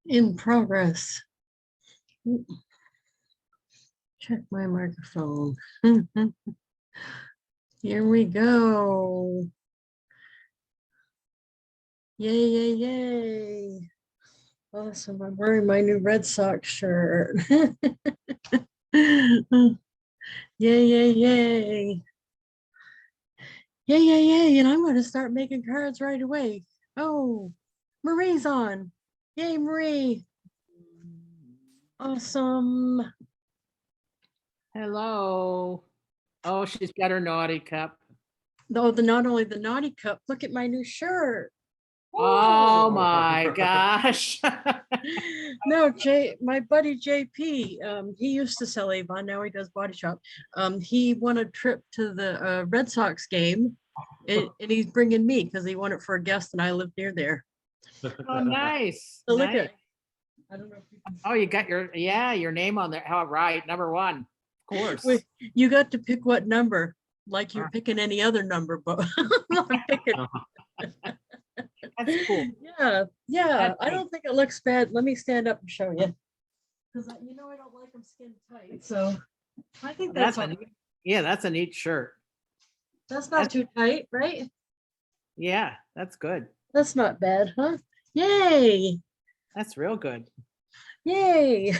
In progress. Check my microphone. Here we go. Yay, yay, yay. Awesome. I'm wearing my new Red Sox shirt. Yay, yay, yay. Yay, yay, yay. And I'm going to start making cards right away. Oh, Marie's on. Yay, Marie. Awesome. Hello. Oh, she's got her naughty cup. Though not only the naughty cup, look at my new shirt. Oh my gosh. No, my buddy JP, he used to sell Avon, now he does body shop. He won a trip to the Red Sox game, and he's bringing me because he won it for a guest, and I live near there. Oh, nice. So look Nice. at, I don't know if you can Oh, you got your name on there. All right, number one. Of course. Wait, you got to pick what number, like you're picking any other number, but I'm picking. That's cool. Yeah. That's I don't think it looks bad. Let me stand up and show you. Because I don't like them skin tight. So I think that's that's a neat shirt. That's not too tight, right? Yeah, that's good. That's not bad, huh? Yay! That's real good. Yay!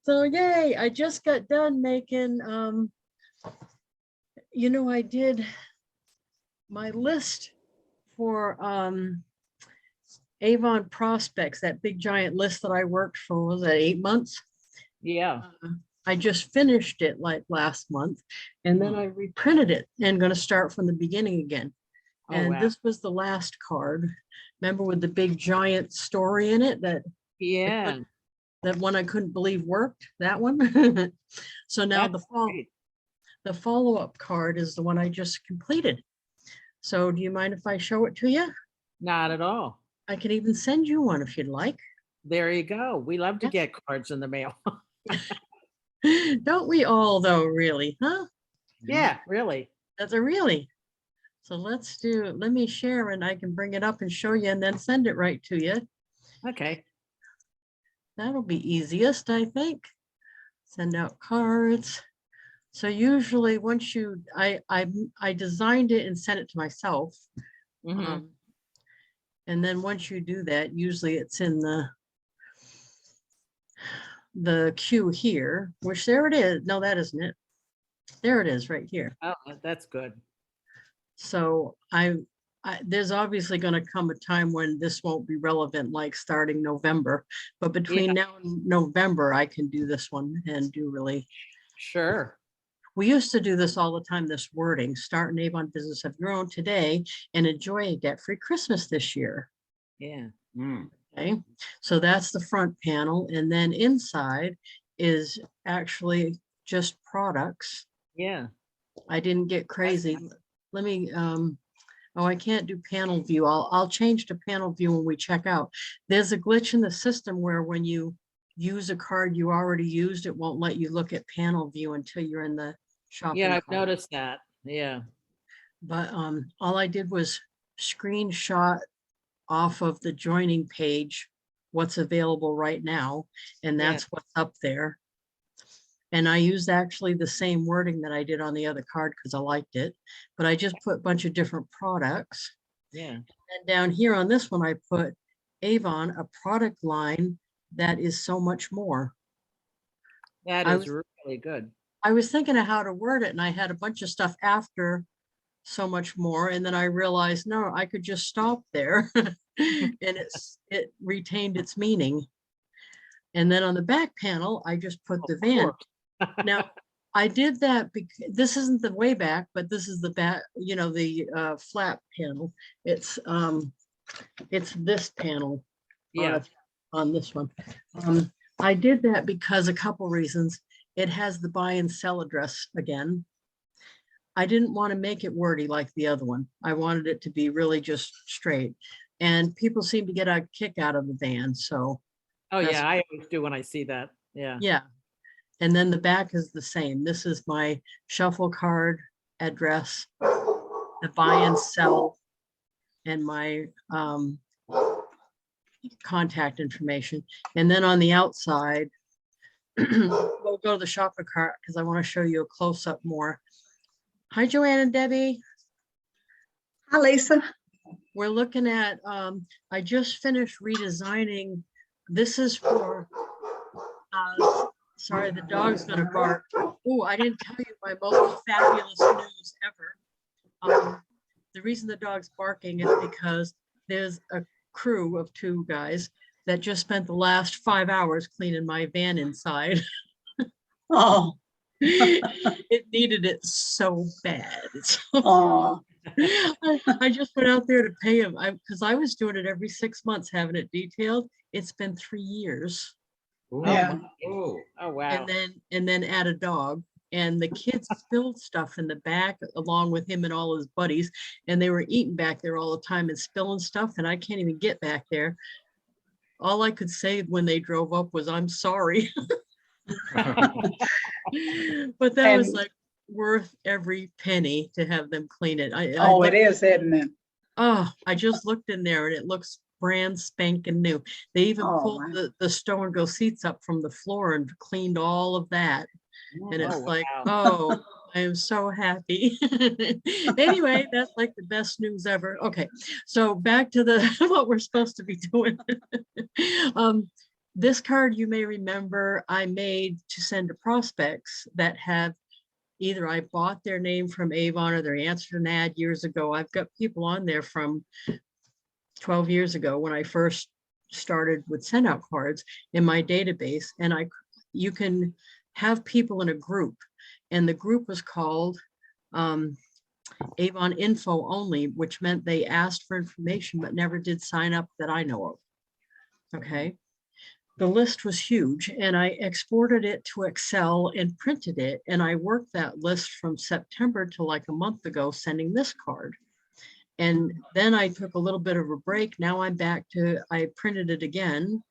So yay! I just got done making. I did my list for Avon prospects, that big giant list that I worked for. Was that 8 months? Yeah. I just finished it like last month, and then I reprinted it and going to start from the beginning again. And wow. This was the last card. Remember, with the big giant story in it that that one I couldn't believe worked, that one. So now the follow-up card is the one I just completed. So do you mind if I show it to you? Not at all. I can even send you one if you'd like. There you go. We love to get cards in the mail. Don't we all though, really, huh? Yeah, really. That's a really. So let me share and I can bring it up and show you and then send it right to you. Okay. That'll be easiest, I think. Send out cards. So usually once I designed it and sent it to myself. And then once you do that, usually it's in the queue here, which there it is. No, that isn't it. There it is right here. Oh, that's good. So there's obviously going to come a time when this won't be relevant, like starting November, but between now and November, I can do this one and do really. Sure. We used to do this all the time, this wording, start an Avon business of your own today and enjoy a debt-free Christmas this year. Yeah. Okay, so that's the front panel. And then inside is actually just products. Yeah. I didn't get crazy. Let me, I can't do panel view. I'll change to panel view when we check out. There's a glitch in the system where when you use a card you already used, it won't let you look at panel view until you're in the shopping Yeah, I've cart. noticed that. Yeah. But all I did was screenshot off of the joining page what's available right now, and that's what's up there. And I used actually the same wording that I did on the other card because I liked it, but I just put a bunch of different products. Yeah. And down here on this one, I put Avon, a product line that is so much more. That is really good. I was thinking of how to word it, and I had a bunch of stuff after so much more, and then I realized, no, I could just stop there and it retained its meaning. And then on the back panel, I just put the van. Now, I did that because this isn't the way back, but this is the back, the flap panel. It's this panel. Yeah. On this one. I did that because a couple reasons. It has the buy and sell address again. I didn't want to make it wordy like the other one. I wanted it to be really just straight. And people seem to get a kick out of the van. So. Oh yeah, I always do when I see that. Yeah. Yeah. And then the back is the same. This is my shuffle card address, the buy and sell, and my contact information. And then on the outside, we'll go to the shopping cart because I want to show you a close-up more. Hi, Joanne and Debbie. Hi, Lisa. We're looking at, I just finished redesigning. This is for, sorry, the dog's gonna bark. Oh, I didn't tell you my most fabulous news ever. The reason the dog's barking is because there's a crew of 2 guys that just spent the last 5 hours cleaning my van inside. Oh, It needed it so bad. oh, I just went out there to pay him because I was doing it every 6 months, having it detailed. It's been 3 years. yeah. Oh, wow. And then add a dog. And the kids spilled stuff in the back along with him and all his buddies. And they were eating back there all the time and spilling stuff. And I can't even get back there. All I could say when they drove up was, I'm sorry. But that was And- like worth every penny to have them clean it. Oh, it is, isn't it? Oh, I just looked in there and it looks brand spanking new. They even Oh, pulled wow. the store and go seats up from the floor and cleaned all of that. And it's Oh, like, wow. oh, I am so happy. Anyway, that's like the best news ever. Okay, so back to the what we're supposed to be doing. This card you may remember I made to send to prospects that have either I bought their name from Avon or they answered an ad years ago. I've got people on there from 12 years ago when I first started with SendOutCards in my database, and you can have people in a group, and the group was called Avon Info Only, which meant they asked for information but never did sign up that I know of. Okay. The list was huge, and I exported it to Excel and printed it, and I worked that list from September to like a month ago sending this card. And then I took a little bit of a break. Now I'm back to, I printed it again.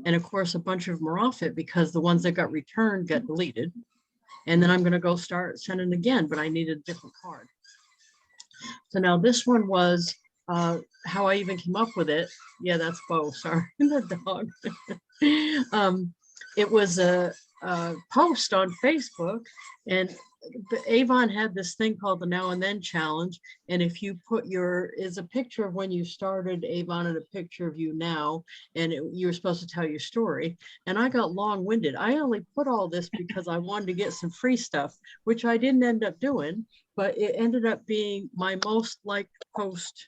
And of course, a bunch of them are off it because the ones that got returned got deleted. And then I'm going to go start sending again, but I needed a different card. So now this one was how I even came up with it. Yeah, that's Bo, sorry, the dog. It was a post on Facebook, and Avon had this thing called the Now and Then Challenge. And if you put is a picture of when you started Avon and a picture of you now, and you were supposed to tell your story. And I got long-winded. I only put all this because I wanted to get some free stuff, which I didn't end up doing, but it ended up being my most liked post,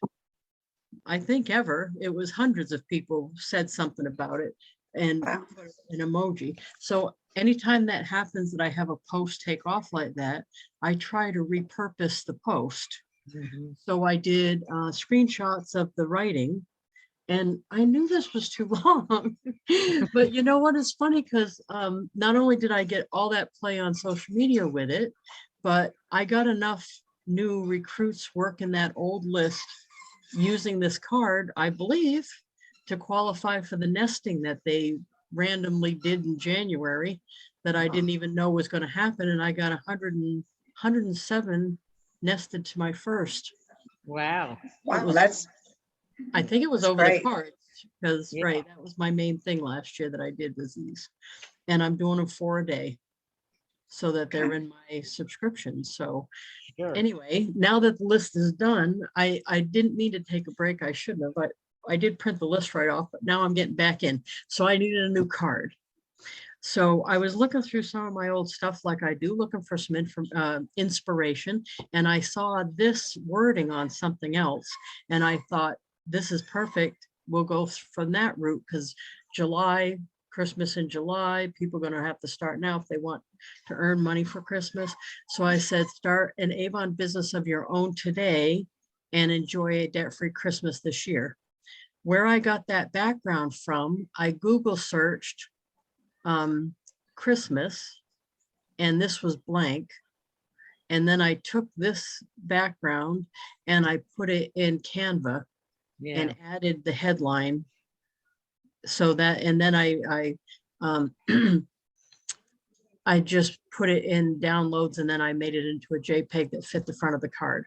I think, ever. It was hundreds of people said something about it and put an emoji. So anytime that happens that I have a post take off like that, I try to repurpose the post. So I did screenshots of the writing, and I knew this was too long. But you know what is funny, because not only did I get all that play on social media with it, but I got enough new recruits working that old list using this card, I believe, to qualify for the nesting that they randomly did in January that I didn't even know was going to happen. And I got 107 nested to my first. Wow. Wow, I think it was that's over great. the cards because, Yeah. right, that was my main thing last year that I did was these. And I'm doing them 4 a day so that they're in my subscription. So Sure. anyway, now that the list is done, I didn't mean to take a break. I shouldn't have, but I did print the list right off, but now I'm getting back in. So I needed a new card. So I was looking through some of my old stuff like I do, looking for some inspiration. And I saw this wording on something else. And I thought, this is perfect. We'll go from that route because July, Christmas in July, people are going to have to start now if they want to earn money for Christmas. So I said, start an Avon business of your own today and enjoy a debt-free Christmas this year. Where I got that background from, I Google searched Christmas, and this was blank. And then I took this background and I put it in Canva and added the headline. So that, and then I I just put it in downloads, and then I made it into a JPEG that fit the front of the card.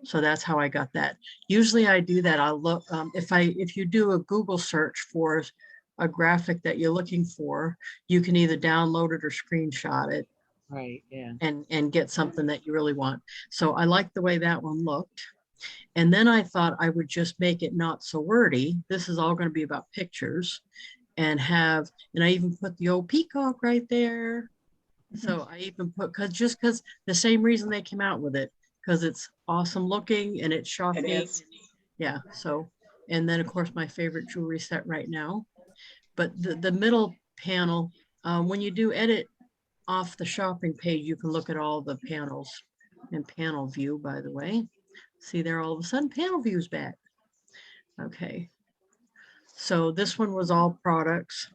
So that's how I got that. Usually I do that. I'll look, if you do a Google search for a graphic that you're looking for, you can either download it or screenshot it Right, yeah. and get something that you really want. So I like the way that one looked. And then I thought I would just make it not so wordy. This is all going to be about pictures and I even put the old peacock right there. So I even put, because the same reason they came out with it, because it's awesome looking and it's It shocking. is. Yeah, so, and then of course my favorite jewelry set right now. But the middle panel, when you do edit off the shopping page, you can look at all the panels and panel view, by the way. See there, all of a sudden panel view's back. Okay. So this one was all products.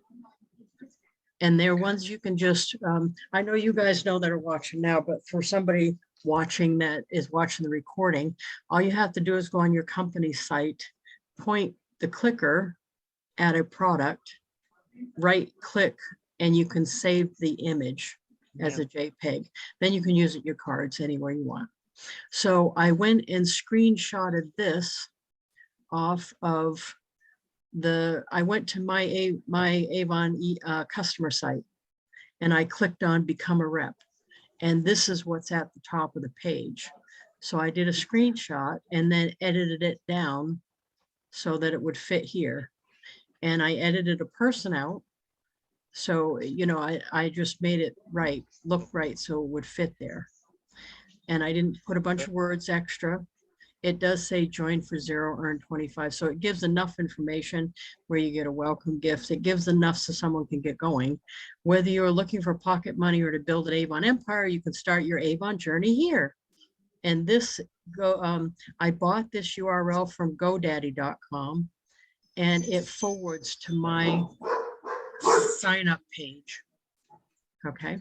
And they're ones you can just, I know you guys know that are watching now, but for somebody watching that is watching the recording, all you have to do is go on your company site, point the clicker at a product, right click, and you can save the image as Yeah. a JPEG. Then you can use it your cards anywhere you want. So I went and screenshotted this off of I went to my Avon customer site and I clicked on become a rep. And this is what's at the top of the page. So I did a screenshot and then edited it down so that it would fit here. And I edited a person out. So, I just made it right, look right, so it would fit there. And I didn't put a bunch of words extra. It does say join for 0, earn 25. So it gives enough information where you get a welcome gift. It gives enough so someone can get going. Whether you're looking for pocket money or to build an Avon empire, you can start your Avon journey here. And this I bought this URL from GoDaddy.com and it forwards to my sign up page. Okay.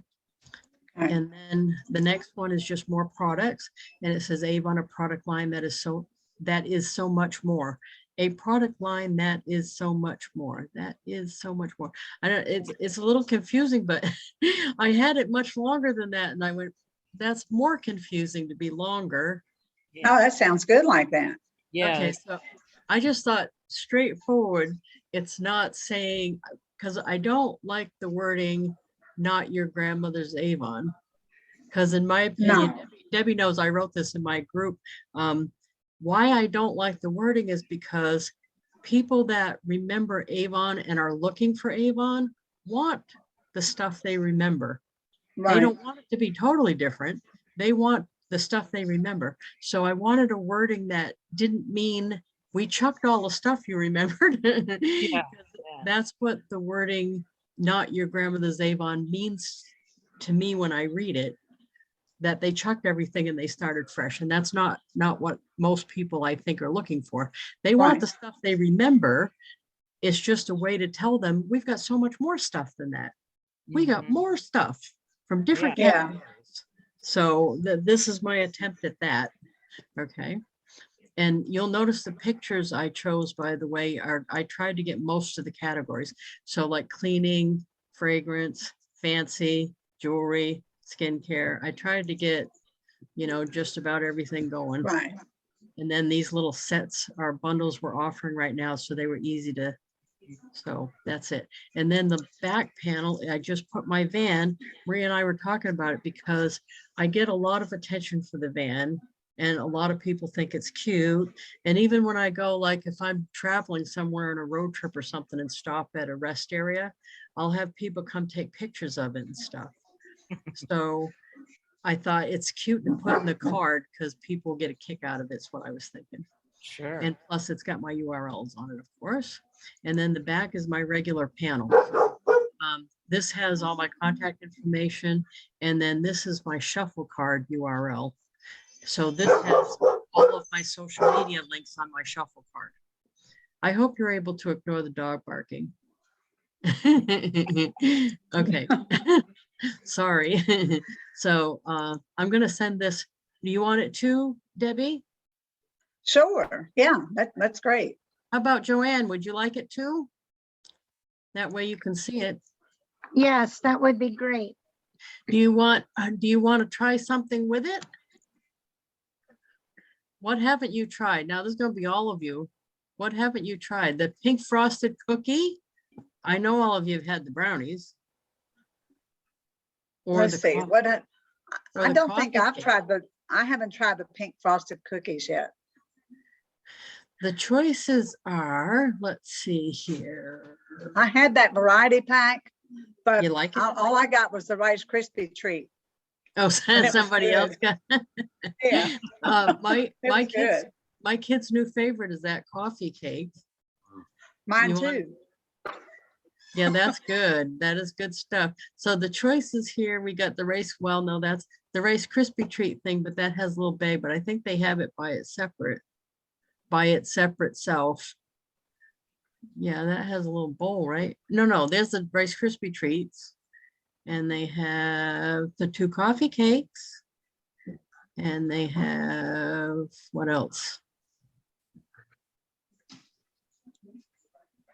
Okay. And then the next one is just more products, and it says Avon, a product line that is so much more. A product line that is so much more. That is so much more. I don't. It's a little confusing, but I had it much longer than that, and I went, that's more confusing to be longer. Oh, that sounds good like that. Yeah. Okay, so I just thought straightforward. It's not saying, because I don't like the wording, not your grandmother's Avon. Because in my opinion, No. Debbie knows I wrote this in my group. Why I don't like the wording is because people that remember Avon and are looking for Avon want the stuff they remember. They Right. don't want it to be totally different. They want the stuff they remember. So I wanted a wording that didn't mean we chucked all the stuff you remembered. Yeah. That's what the wording, not your grandmother's Avon, means to me when I read it, that they chucked everything and they started fresh. And that's not what most people I think are looking for. They want Right. the stuff they remember. It's just a way to tell them we've got so much more stuff than that. We got Mhm. more stuff from different Yeah. categories. So this is my attempt at that. Okay. And you'll notice the pictures I chose, by the way, I tried to get most of the categories. So like cleaning, fragrance, fancy, jewelry, skincare. I tried to get, just about everything going. Right. And then these little sets or bundles we're offering right now. So they were easy to, so that's it. And then the back panel, I just put my van. Maria and I were talking about it because I get a lot of attention for the van. And a lot of people think it's cute. And even when I go, like if I'm traveling somewhere on a road trip or something and stop at a rest area, I'll have people come take pictures of it and stuff. So I thought it's cute to put in the card because people get a kick out of it. Is what I was thinking. Sure. And plus it's got my URLs on it, of course. And then the back is my regular panel. This has all my contact information. And then this is my shuffle card URL. So this has all of my social media links on my shuffle card. I hope you're able to ignore the dog barking. Okay. Sorry. So I'm going to send this. Do you want it too, Debbie? Sure. Yeah, that's great. How about Joanne? Would you like it too? That way you can see it. Yes, that would be great. Do you want to try something with it? What haven't you tried? Now, this is gonna be all of you. What haven't you tried? The pink frosted cookie? I know all of you have had the brownies. Or Let's the see, co- what, or I the don't think coffee I've cake. tried I haven't tried the pink frosted cookies yet. The choices are, let's see here. I had that variety pack, but You like it? all I got was the Rice Krispie treat. Oh, and it was somebody else got. Yeah, My it was kids, good. my kid's new favorite is that coffee cake. Mine You want- too. Yeah, that's good. That is good stuff. So the choices here, we got the Rice, well, no, that's the Rice Krispie treat thing, but that has a little bag, but I think they have it by its separate self. Yeah, that has a little bowl, right? No, there's the Rice Krispie treats. And they have the 2 coffee cakes. And they have, what else?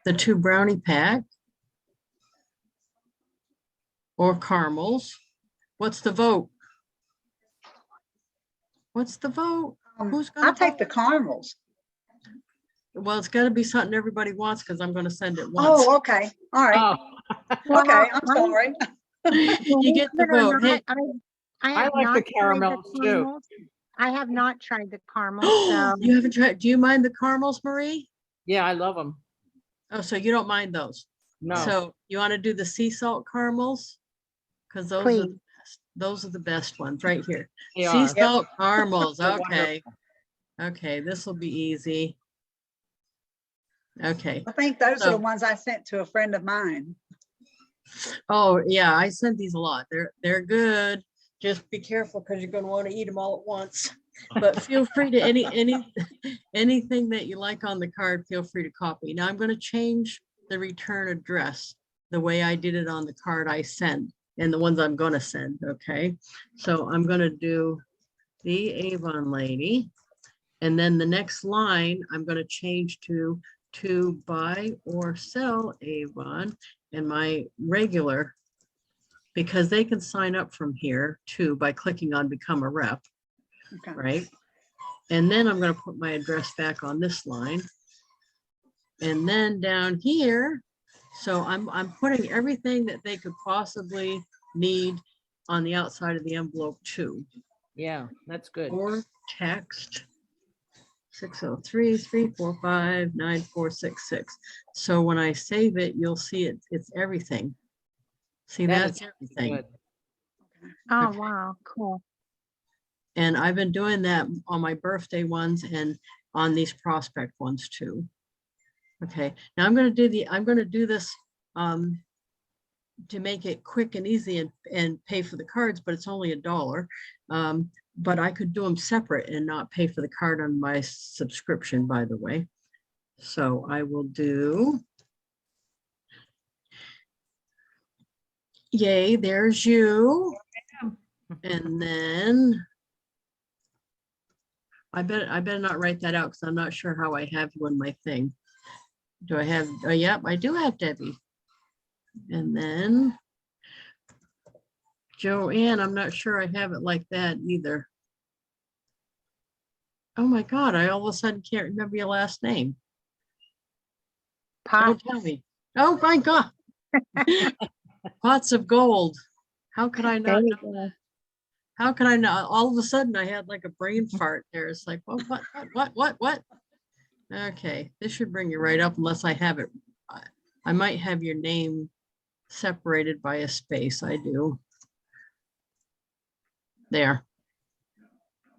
The 2 brownie pack. Or caramels. What's the vote? What's the vote? Who's gonna I'll take the vote? caramels. Well, it's gotta be something everybody wants because I'm gonna send it once. Oh, okay. All right. Oh, Okay, I'm sorry. You get the Believe it or vote. Hey, not, I I have like the not tried caramels too. caramels. I have not tried the caramels, so you haven't tried, do you mind the caramels, Marie? Yeah, I love them. Oh, so you don't mind those? No. So you want to do the sea salt caramels? Because those are please. the best. Those are the best ones right here. They Sea are. salt caramels. They're Okay. Okay, this will be easy. Okay. I think those are So- the ones I sent to a friend of mine. Oh, yeah, I sent these a lot. They're good. Just be careful because you're going to want to eat them all at once. But feel free to anything that you like on the card, feel free to copy. Now I'm going to change the return address the way I did it on the card I send and the ones I'm going to send. Okay, so I'm going to do the Avon lady, and then the next line I'm going to change to buy or sell Avon, and my regular, because they can sign up from here too by clicking on become a rep. Okay. Right? And then I'm going to put my address back on this line. And then down here, so I'm putting everything that they could possibly need on the outside of the envelope too. Yeah, that's good. Or text 603-345-9466. So when I save it, you'll see it's everything. See, That that's is everything. Good. Oh, Okay. wow, cool. And I've been doing that on my birthday ones and on these prospect ones too. Okay, now I'm going to do this to make it quick and easy and pay for the cards, but it's only $1. But I could do them separate and not pay for the card on my subscription, by the way. So I will do. Yay, there's you. And then I better not write that out because I'm not sure how I have you in my thing. Do I have, oh, yep, I do have Debbie. And then Joanne, I'm not sure I have it like that either. Oh my God, I all of a sudden can't remember your last name. Pop, Don't tell me. Oh my God. Pots of gold. How could I there not you know go. that? How can I not? All of a sudden I had like a brain fart there. It's like, what? Okay, this should bring you right up unless I have it. I might have your name separated by a space. I do. There.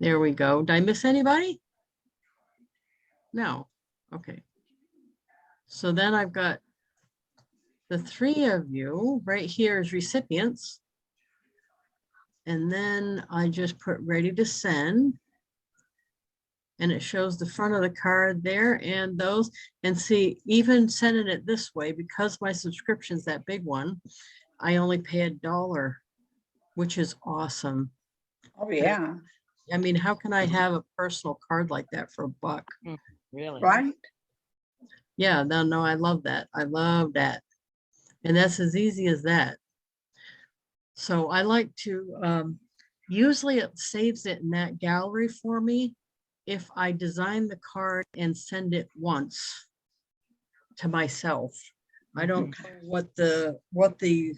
There we go. Did I miss anybody? No. Okay. So then I've got the 3 of you right here as recipients. And then I just put ready to send. And it shows the front of the card there and those. And see, even sending it this way, because my subscription's that big one, I only pay $1, which is awesome. Oh, yeah, I mean, how can I have a personal card like that for $1? Really? right? Yeah, no, I love that. I love that. And that's as easy as that. So I like to, usually it saves it in that gallery for me. if I design the card and send it once to myself, I don't know what the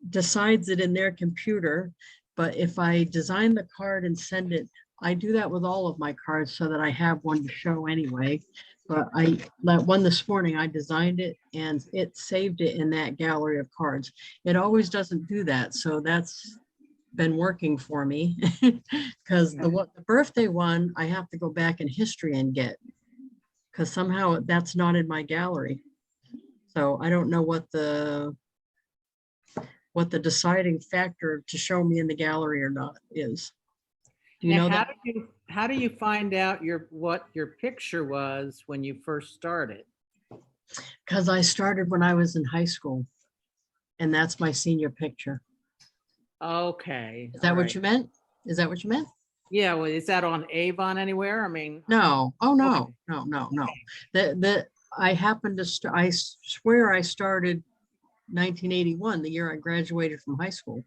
decides it in their computer, but if I design the card and send it, I do that with all of my cards so that I have one to show anyway. But that one this morning, I designed it and it saved it in that gallery of cards. It always doesn't do that, so that's been working for me. Because the birthday one, I have to go back in history and get, because somehow that's not in my gallery. So I don't know what the deciding factor to show me in the gallery or not is. Do you Now, know how that? how do you find out what your picture was when you first started? Because I started when I was in high school, and that's my senior picture. Okay. Is that what you meant? Is that what you meant? Yeah, well, is that on Avon anywhere? I mean, No. Oh, no, Okay. no. I happened to, I swear I started 1981, the year I graduated from high school.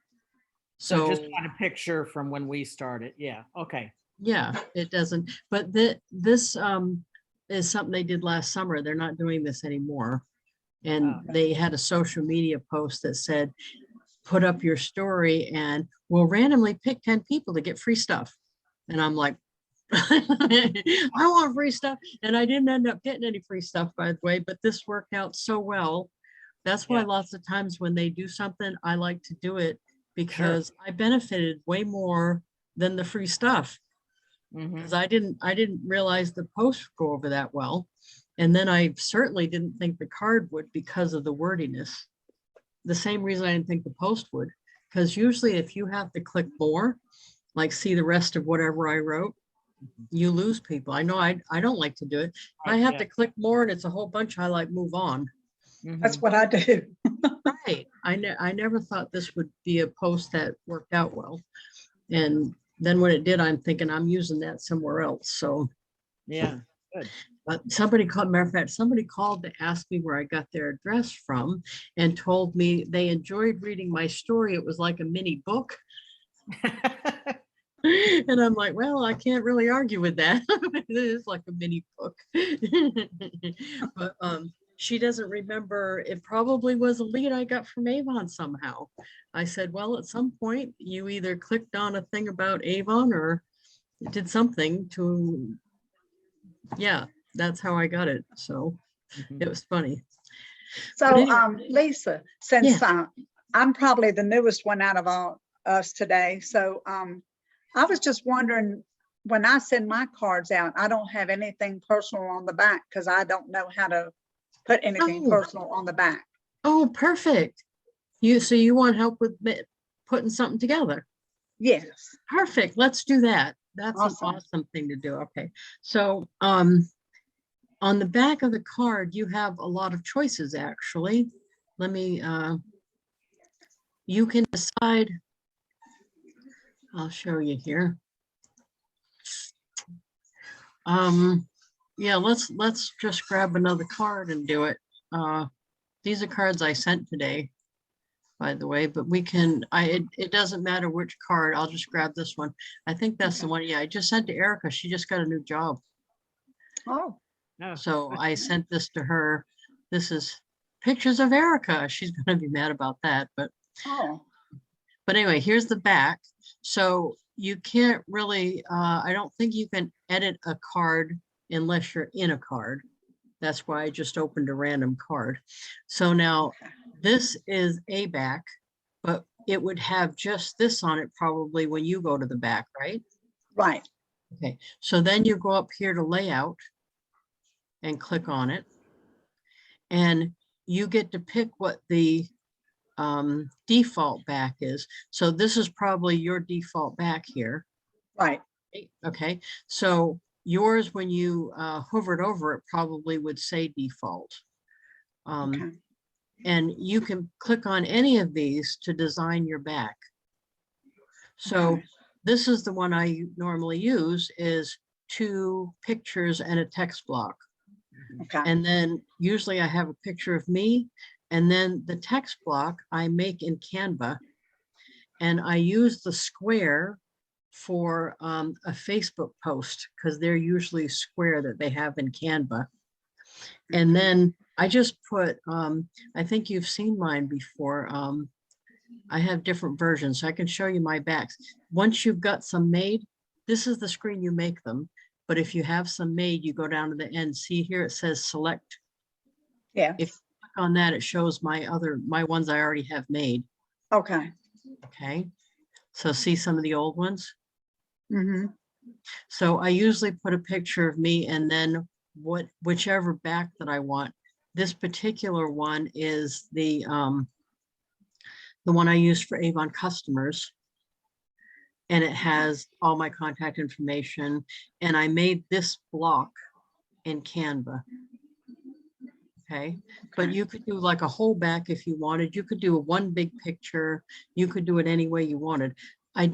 so just So, find a picture from when we started. Yeah, okay. yeah, it doesn't, but this is something they did last summer. They're not doing this anymore. And Oh. they had a social media post that said, put up your story and we'll randomly pick 10 people to get free stuff. And I'm like, I want free stuff. And I didn't end up getting any free stuff, by the way, but this worked out so well. That's why Yeah. lots of times when they do something, I like to do it because I benefited way more than the free stuff. Mhm. Because I didn't realize the post would go over that well. And then I certainly didn't think the card would because of the wordiness. The same reason I didn't think the post would, because usually if you have to click more, like see the rest of whatever I wrote, you lose people. I know I don't like to do it. If I Right, have yeah. to click more and it's a whole bunch, I like move on. That's Mhm. what I do. Right. I never thought this would be a post that worked out well. And then when it did, I'm thinking I'm using that somewhere else. So Yeah, good. somebody called, matter of fact, somebody called to ask me where I got their address from and told me they enjoyed reading my story. It was like a mini book. And I'm like, well, I can't really argue with that. It is like a mini book. But she doesn't remember. It probably was a lead I got from Avon somehow. I said, well, at some point you either clicked on a thing about Avon or did something to, yeah, that's how I got it. So Mhm. it was funny. So, But anyway, Lisa, since I'm probably the newest one out of all us today, so I was just wondering, when I send my cards out, I don't have anything personal on the back because I don't know how to put anything Oh. personal on the back. Oh, perfect. So you want help with putting something together? Yes. Perfect. Let's do that. That's Awesome. an awesome thing to do. Okay. So on the back of the card, you have a lot of choices actually. Let me you can decide. I'll show you here. Yeah, let's just grab another card and do it. These are cards I sent today, by the way, but we can, it doesn't matter which card. I'll just grab this one. I think that's the one. Yeah, I just sent to Erica. She just got a new job. Oh, No. So I sent this to her. This is pictures of Erica. She's gonna be mad about that, but anyway, here's the back. So you can't really, I don't think you can edit a card unless you're in a card. That's why I just opened a random card. So now this is a back, but it would have just this on it probably when you go to the back, right? right. Okay, so then you go up here to layout and click on it. And you get to pick what the default back is. So this is probably your default back here. Right. Okay, so yours, when you hovered over it, probably would say default. Okay. And you can click on any of these to design your back. So Okay. this is the one I normally use, is 2 pictures and a text block. Okay. And then usually I have a picture of me, and then the text block I make in Canva, and I use the square for a Facebook post because they're usually square that they have in Canva. And then I just put, I think you've seen mine before. I have different versions, so I can show you my backs. Once you've got some made, this is the screen you make them. But if you have some made, you go down to the end. See here, it says select. Yeah, If you click on that, it shows my ones I already have made. okay. Okay. So see some of the old ones. Mm-hmm. So I usually put a picture of me and then whichever back that I want. This particular one is the one I use for Avon customers. And it has all my contact information. And I made this block in Canva. Okay. But you could do like a whole back if you wanted. You could do a one big picture. You could do it any way you wanted. I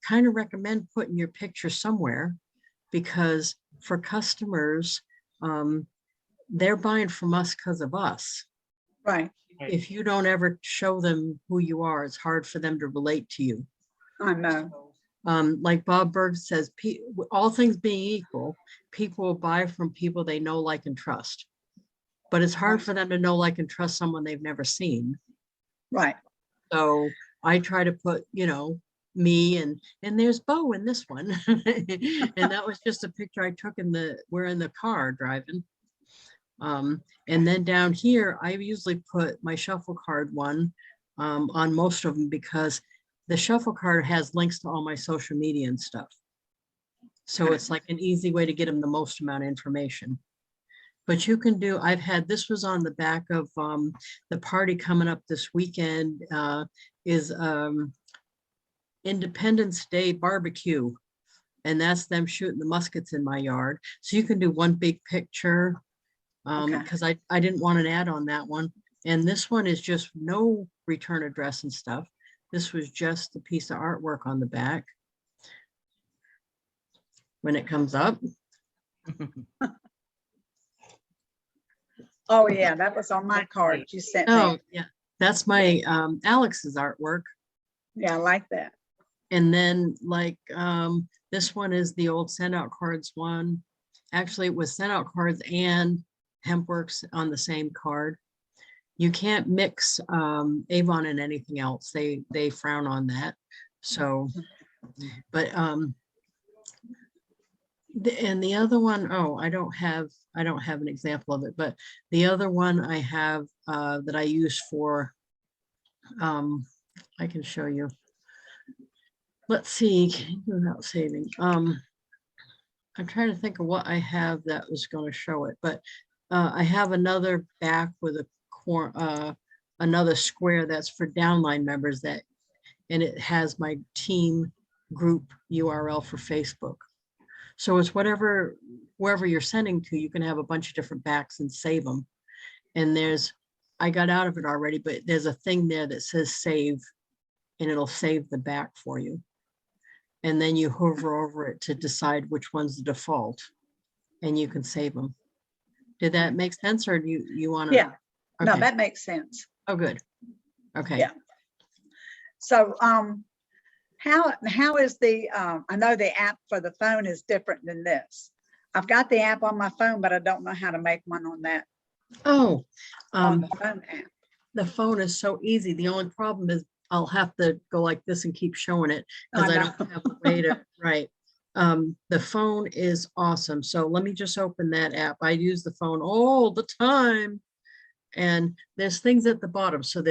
kind of recommend putting your picture somewhere because for customers, they're buying from us because of us. Right, If you don't ever show them who you are, it's hard for them to relate to you. I know. Like Bob Berg says, all things being equal, people will buy from people they know, like, and trust. But it's hard for them to know, like, and trust someone they've never seen. Right, So I try to put, me and there's Bo in this one. And that was just a picture I took we're in the car driving. And then down here, I usually put my shuffle card one on most of them because the shuffle card has links to all my social media and stuff. So it's like an easy way to get them the most amount of information. But you can do, this was on the back of the party coming up this weekend is Independence Day barbecue. And that's them shooting the muskets in my yard. So you can do one big picture because I didn't want an ad on that one. And this one is just no return address and stuff. This was just a piece of artwork on the back. When it comes up. oh yeah, that was on my card you sent me. Oh, yeah. That's my Alex's artwork. Yeah, I like that. And then like this one is the old SendOutCards one. Actually, it was SendOutCards and HempWorks on the same card. You can't mix Avon and anything else. They frown on that. So, but and the other one, oh, I don't have an example of it, but the other one I have that I use for I can show you. Let's see, without saving. I'm trying to think of what I have that was going to show it, but I have another back with a another square that's for downline members and it has my team group URL for Facebook. So it's wherever you're sending to, you can have a bunch of different backs and save them. And I got out of it already, but there's a thing there that says save and it'll save the back for you. And then you hover over it to decide which one's the default and you can save them. Did that make sense or do you want to? Yeah, okay. no, that makes sense. Oh, good. Okay. Yeah. So how is the I know the app for the phone is different than this. I've got the app on my phone, but I don't know how to make one on that Oh, on the phone app. the phone is so easy. The only problem is I'll have to go like this and keep showing it because I don't have a way to, right. The phone is awesome. So let me just open that app. I use the phone all the time. And there's things at the bottom. So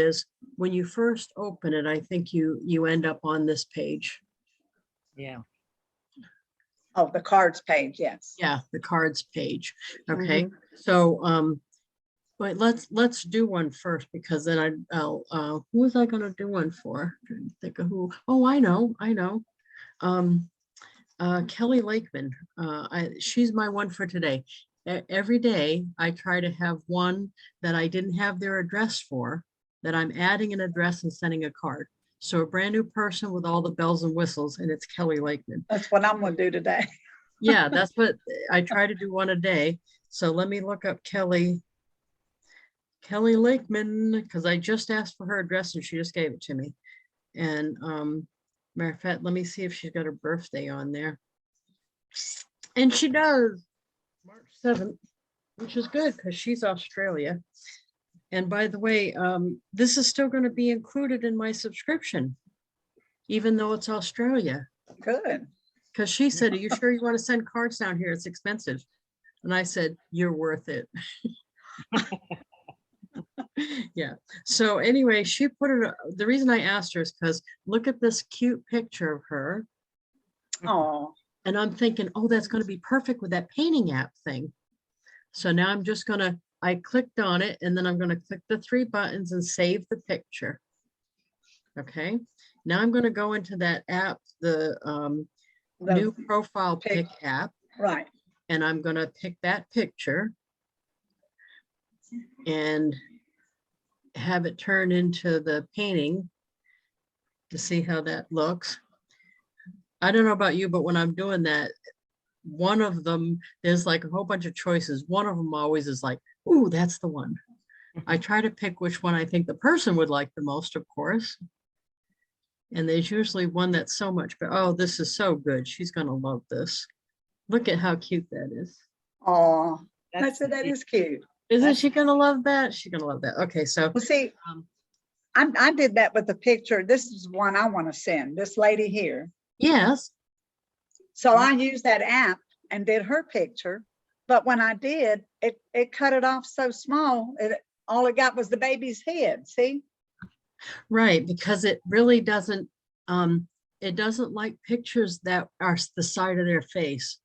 when you first open it, I think you end up on this page. Yeah. Oh, the cards page, yes. Yeah, the cards page. Okay. So but let's do one first because then I'll who was I gonna do one for? Think of who. Oh, I know. Kelly Lakeman. She's my one for today. Every day I try to have one that I didn't have their address for, that I'm adding an address and sending a card. So a brand new person with all the bells and whistles, and it's Kelly Lakeman. That's what I'm gonna do today. Yeah, that's what I try to do one a day. So let me look up Kelly Lakeman, because I just asked for her address and she just gave it to me. And Matter of fact, let me see if she's got her birthday on there. And she does, March 7th, which is good because she's Australia. And by the way, this is still going to be included in my subscription, even though it's Australia. Good. Because she said, are you sure you want to send cards down here? It's expensive. And I said, you're worth it. Yeah. So anyway, she put it, the reason I asked her is because look at this cute picture of her. Oh, And I'm thinking, oh, that's going to be perfect with that painting app thing. So now I'm just going to, I clicked on it and then I'm going to click the 3 buttons and save the picture. Okay. Now I'm going to go into that app, the new profile pick app, right. and I'm going to pick that picture and have it turn into the painting to see how that looks. I don't know about you, but when I'm doing that, one of them, there's like a whole bunch of choices. One of them always is like, ooh, that's the one. I try to pick which one I think the person would like the most, of course. And there's usually one that's so much, but oh, this is so good. She's going to love this. Look at how cute that is. Oh, That's that is cute. Isn't she going to love that? She's going to love that. Okay, so Well, see, um, I did that with the picture. This is one I want to send, this lady here. yes, So I used that app and did her picture. But when I did, it cut it off so small. All it got was the baby's head. See? right, because it really doesn't, it doesn't like pictures that are the side of their face.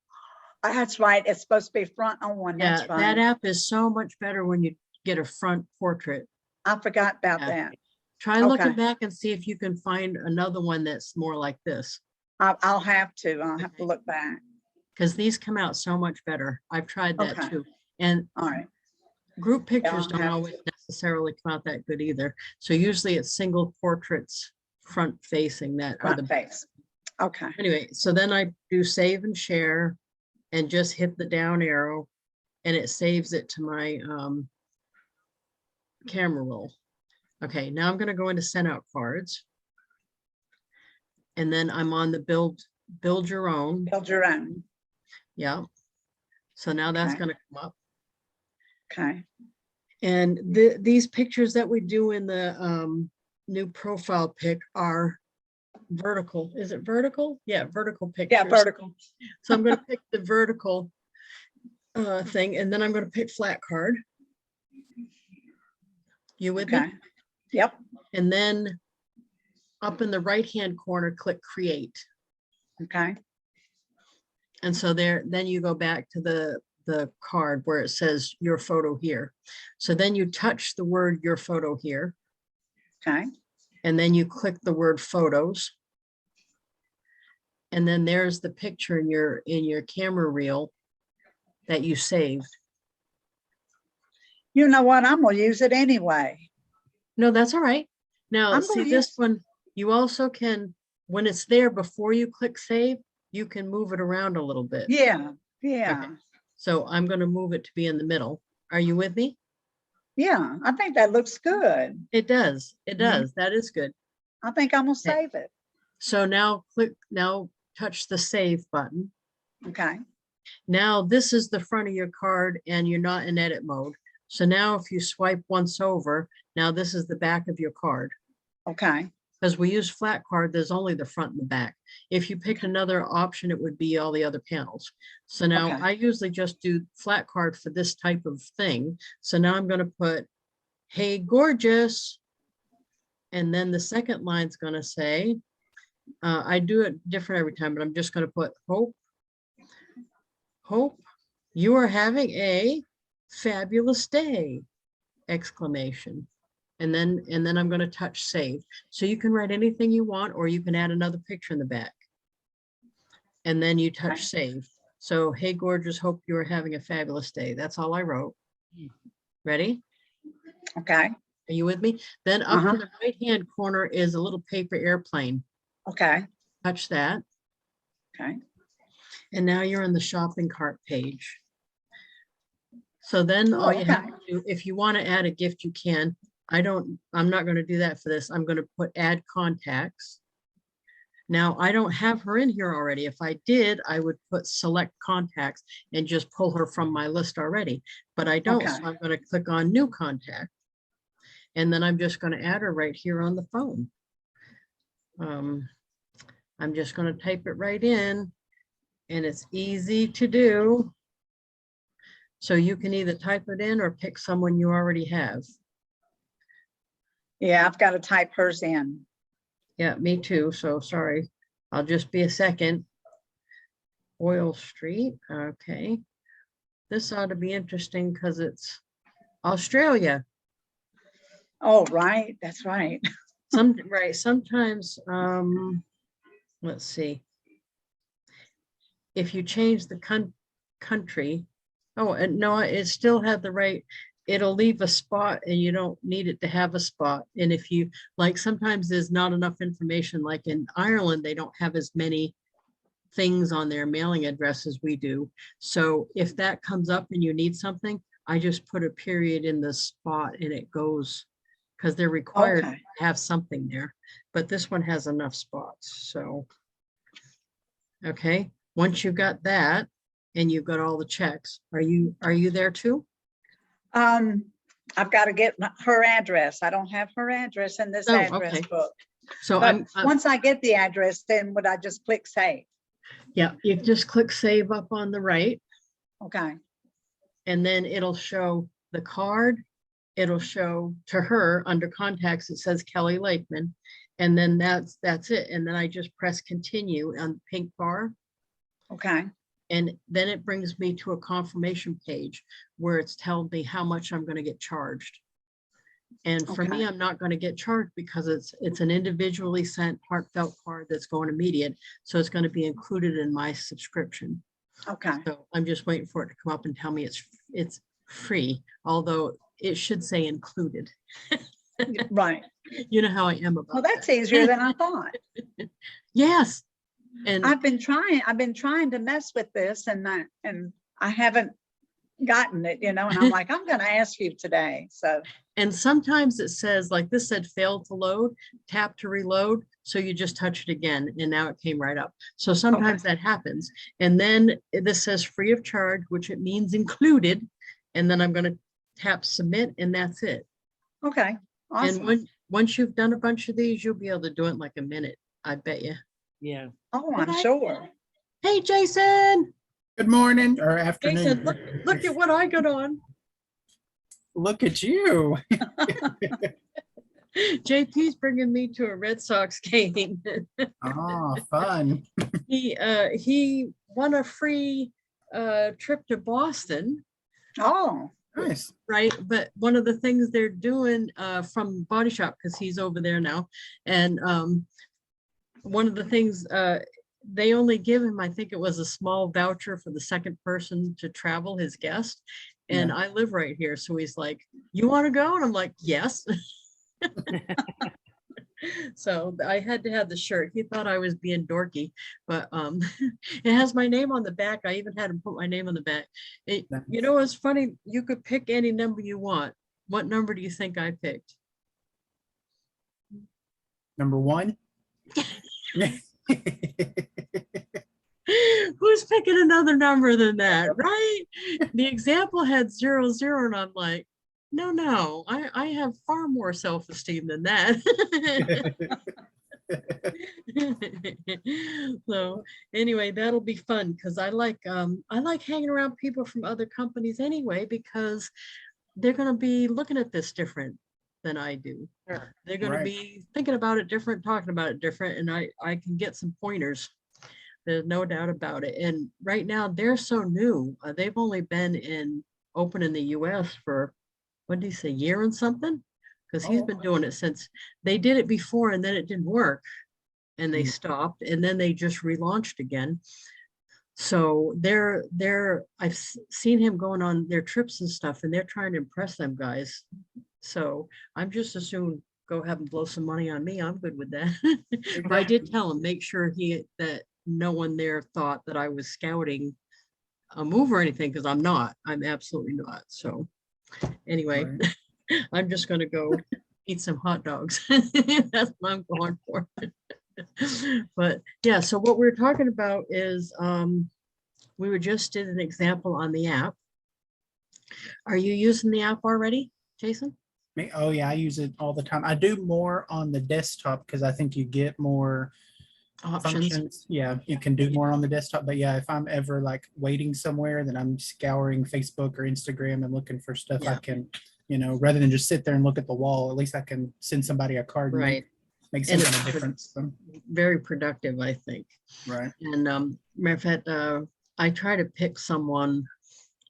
That's right. It's supposed to be front on. Yeah, That's right. that app is so much better when you get a front portrait. I forgot about Yeah. that. Try looking Okay. back and see if you can find another one that's more like this, I'll have to. I'll have to Okay. look back. because these come out so much better. I've tried that Okay. too. And All right. group pictures I'll don't have always necessarily come out that good either. So usually it's single portraits front facing that are the Front face. Okay. anyway. So then I do save and share and just hit the down arrow and it saves it to my camera roll. Okay, now I'm going to go into send out cards. And then I'm on the build your own. Build your own. Yeah. So now that's Okay. going to come up. Okay. And these pictures that we do in the new profile pic are vertical. Is it vertical? Yeah, vertical pictures. Yeah, vertical. So I'm going to pick the vertical thing, and then I'm going to pick flat card. You with Okay. me? Yep. And then up in the right-hand corner, click create. Okay. And so there, then you go back to the card where it says your photo here. So then you touch the word your photo here, Okay. and then you click the word photos. And then there's the picture in your camera reel that you saved. You know what? I'm gonna use it anyway. No, that's all right. Now, I'm see gonna this use- one, you also can, when it's there before you click save, you can move it around a little bit. Yeah. Yeah. Okay. So I'm going to move it to be in the middle. Are you with me? Yeah. I think that looks good. It does. It Mhm. does. That is good. I think I'm gonna Okay. save it. So now touch the save button. Okay. Now this is the front of your card and you're not in edit mode. So now if you swipe once over, now this is the back of your card. Okay. Because we use flat card, there's only the front and the back. If you picked another option, it would be all the other panels. So now Okay. I usually just do flat card for this type of thing. So now I'm going to put, hey, gorgeous. And then the second line's going to say, I do it different every time, but I'm just going to put hope you are having a fabulous day, exclamation. And then I'm going to touch save. So you can write anything you want, or you can add another picture in the back. And then you touch Okay. save. So, hey, gorgeous, hope you are having a fabulous day. That's all I wrote. Ready? Okay. Are you with me? Then up Uh-huh. in the right-hand corner is a little paper airplane. Okay. Touch that. Okay. And now you're on the shopping cart page. So then all Oh, you have okay. to do, if you want to add a gift, you can. I'm not going to do that for this. I'm going to put add contacts. Now, I don't have her in here already. If I did, I would put select contacts and just pull her from my list already, but I don't. So Okay. I'm going to click on new contact. And then I'm just going to add her right here on the phone. I'm just going to type it right in, and it's easy to do. So you can either type it in or pick someone you already have. Yeah, I've got to type hers in. Yeah, me too. So sorry. I'll just be a second. Oil Street. Okay. This ought to be interesting because it's Australia. Oh, right, that's right. Right. Sometimes, let's see. If you change the country, oh, and no, it still had the right, it'll leave a spot and you don't need it to have a spot. And if you, like, sometimes there's not enough information, like in Ireland, they don't have as many things on their mailing address as we do. So if that comes up and you need something, I just put a period in the spot and it goes, because they're required Okay. to have something there. But this one has enough spots, so. Okay, once you've got that and you've got all the checks, are you there too? I've got to get her address. I don't have her address in this Oh, address okay. book. So But I'm, once I get the address, then would I just click save? yeah, you just click save up on the right, Okay, and then it'll show the card. It'll show to her under contacts, it says Kelly Lakeman. And then that's it. And then I just press continue on the pink bar. okay, And then it brings me to a confirmation page where it's telling me how much I'm going to get charged. And for me, Okay. I'm not going to get charged because it's an individually sent heartfelt card that's going immediate. So it's going to be included in my subscription. okay. So I'm just waiting for it to come up and tell me it's free, although it should say included. Right. You know how I am about Well, that's that. easier than I thought. Yes. And I've been trying to mess with this and I haven't gotten it, and I'm like, I'm going to ask you today. So, and sometimes it says, like this said, failed to load, tap to reload. So you just touch it again and now it came right up. So sometimes that happens. And then this says free of charge, which it means included. And then I'm going to tap submit and that's it. okay. Awesome. And once you've done a bunch of these, you'll be able to do it in like a minute. I bet you. Yeah. Oh, I'm Okay. sure. Hey, Jason. Good morning or Jason, afternoon. look at what I got on. Look at you. JP's bringing me to a Red Sox game. Oh, fun. He won a free trip to Boston. Oh, Nice. Right, but one of the things they're doing from Body Shop, because he's over there now, and one of the things they only give him, I think it was a small voucher for the second person to travel, his guest, and Yeah. I live right here, so he's like, you want to go? And I'm like, yes. So I had to have the shirt. He thought I was being dorky, but it has my name on the back. I even had him put my name on the back. You know, it's funny. You could pick any number you want. What number do you think I picked? Number 1. Who's picking another number than that, right? The example had 0, 0, and I'm like, no, I have far more self-esteem than that. So anyway, that'll be fun because I like hanging around people from other companies anyway, because they're going to be looking at this different than I do. Sure. They're going to Right. be thinking about it different, talking about it different, and I can get some pointers. There's no doubt about it. And right now they're so new. They've only been open in the US for, what did he say, year and something? Because he's Oh, been okay. doing it since they did it before and then it didn't work and they Mm. stopped and then they just relaunched again. So I've seen him going on their trips and stuff and they're trying to impress them guys. So I'm just as soon go have him blow some money on me. I'm good with that. But I did tell him, make sure that no one there thought that I was scouting a move or anything, because I'm not. I'm absolutely not. So anyway, Right. I'm just going to go eat some hot dogs. That's what I'm going for. But yeah, so what we're talking about is we just did an example on the app. Are you using the app already, Jason? Oh yeah, I use it all the time. I do more on the desktop because I think you get more Options. functions. Yeah, you can do more on the desktop. But yeah, if I'm ever like waiting somewhere, then I'm scouring Facebook or Instagram and looking for stuff I Yeah. can, rather than just sit there and look at the wall, at least I can send somebody a card and Right. make some And kind of it's difference. So, very productive, I think. right. And matter of fact, I try to pick someone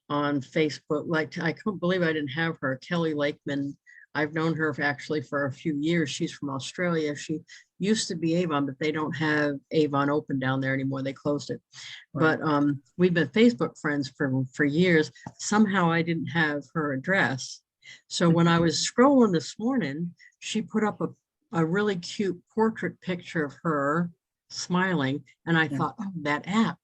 on Facebook. Like I couldn't believe I didn't have her, Kelly Lakeman. I've known her actually for a few years. She's from Australia. She used to be Avon, but they don't have Avon open down there anymore. They closed it. Right. But we've been Facebook friends for years. Somehow I didn't have her address. So when I was scrolling this morning, she put up a really cute portrait picture of her smiling. And I Yeah. thought, oh, that app,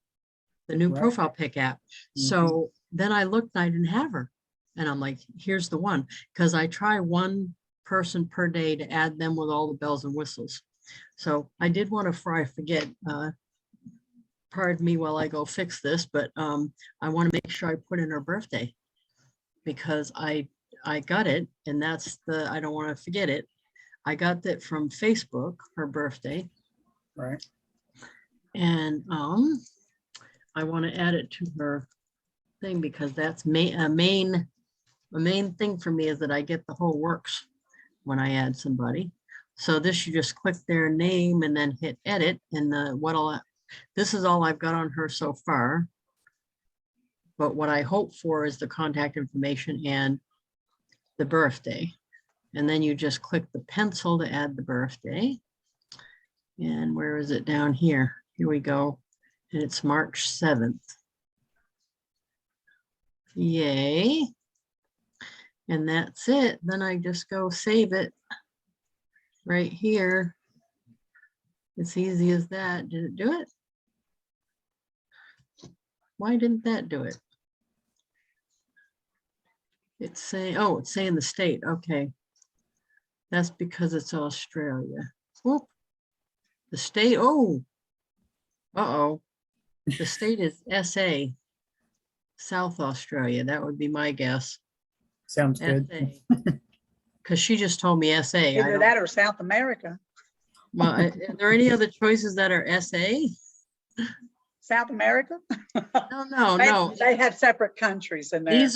the new Right. profile pic app. So then I looked and I didn't have her. And I'm like, here's the one, because I try one person per day to add them with all the bells and whistles. So I did want to, before I forget, pardon me while I go fix this, but I want to make sure I put in her birthday because I got it, and that's I don't want to forget it. I got that from Facebook, her birthday. Right. And I want to add it to her thing because that's a main thing for me is that I get the whole works when I add somebody. So this, you just click their name and then hit edit, and this is all I've got on her so far. But what I hope for is the contact information and the birthday. And then you just click the pencil to add the birthday. And where is it? Down here? Here we go. And it's March 7th. Yay. And that's it. Then I just go save it right here. It's easy as that. Did it do it? Why didn't that do it? It's saying, oh, it's saying the state. Okay. That's because it's Australia. Whoop. The state, oh. Uh-oh. The state is SA, South Australia. That would be my guess. Sounds good. Because she just told me SA. Either that or South America. Well, are there any other choices that are SA? South America? No. They have separate countries in there.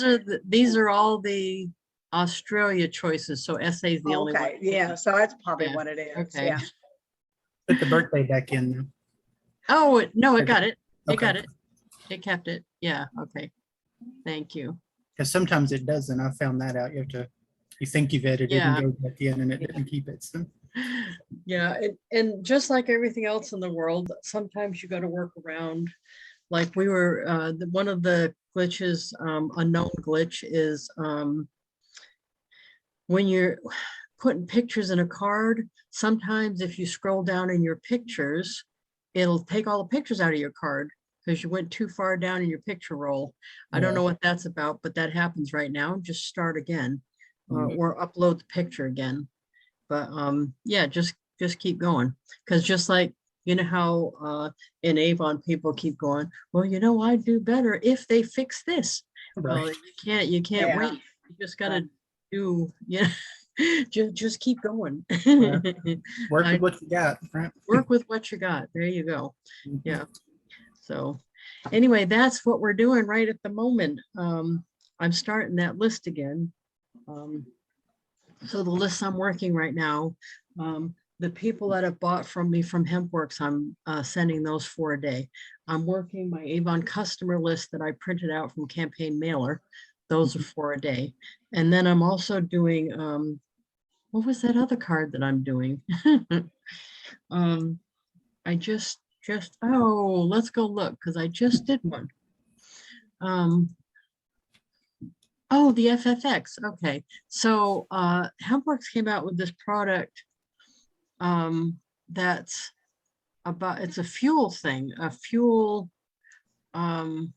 These are all the Australia choices. So SA is the only one. Okay, yeah, so that's probably Yeah, what it is. okay. Yeah. Put the birthday back in. Oh, no, it Okay. got it. It Okay. got it. It kept it. Yeah, okay. Thank you. Because sometimes it doesn't. I found that out. You think you've edited Yeah. and go back in and it didn't keep it. So, Yeah, and just like everything else in the world, sometimes you got to work around. Like we were, one of the glitches, a known glitch is when you're putting pictures in a card, sometimes if you scroll down in your pictures, it'll take all the pictures out of your card because you went too far down in your picture roll. I don't Yeah. know what that's about, but that happens right now. Just start again Mhm. or upload the picture again. But yeah, just keep going. Because just like, you know how in Avon people keep going, well, I'd do better if they fix this. Well, right. you can't Yeah. wait. You just gotta do, just keep going. Yeah. Work I- with what you got. Right. Work with what you got. There you go. Mhm. Yeah. So anyway, that's what we're doing right at the moment. I'm starting that list again. So the list I'm working right now, the people that have bought from me from HempWorks, I'm sending those 4 a day. I'm working my Avon customer list that I printed out from Campaign Mailer. Those are 4 a day. And then I'm also doing, what was that other card that I'm doing? I just, oh, let's go look, because I just did one. Oh, the FFX. Okay. So HempWorks came out with this product that's it's a fuel thing, a fuel, oh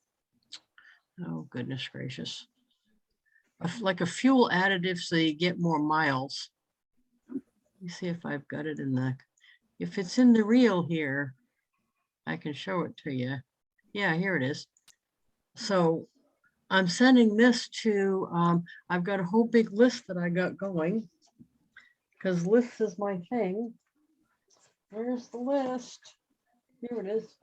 goodness gracious. Like a fuel additive so you get more miles. Let me see if I've got it in the if it's in the reel here, I can show it to you. Yeah, here it is. So I'm sending this to, I've got a whole big list that I got going because lists is my thing. Where's the list? Here it is.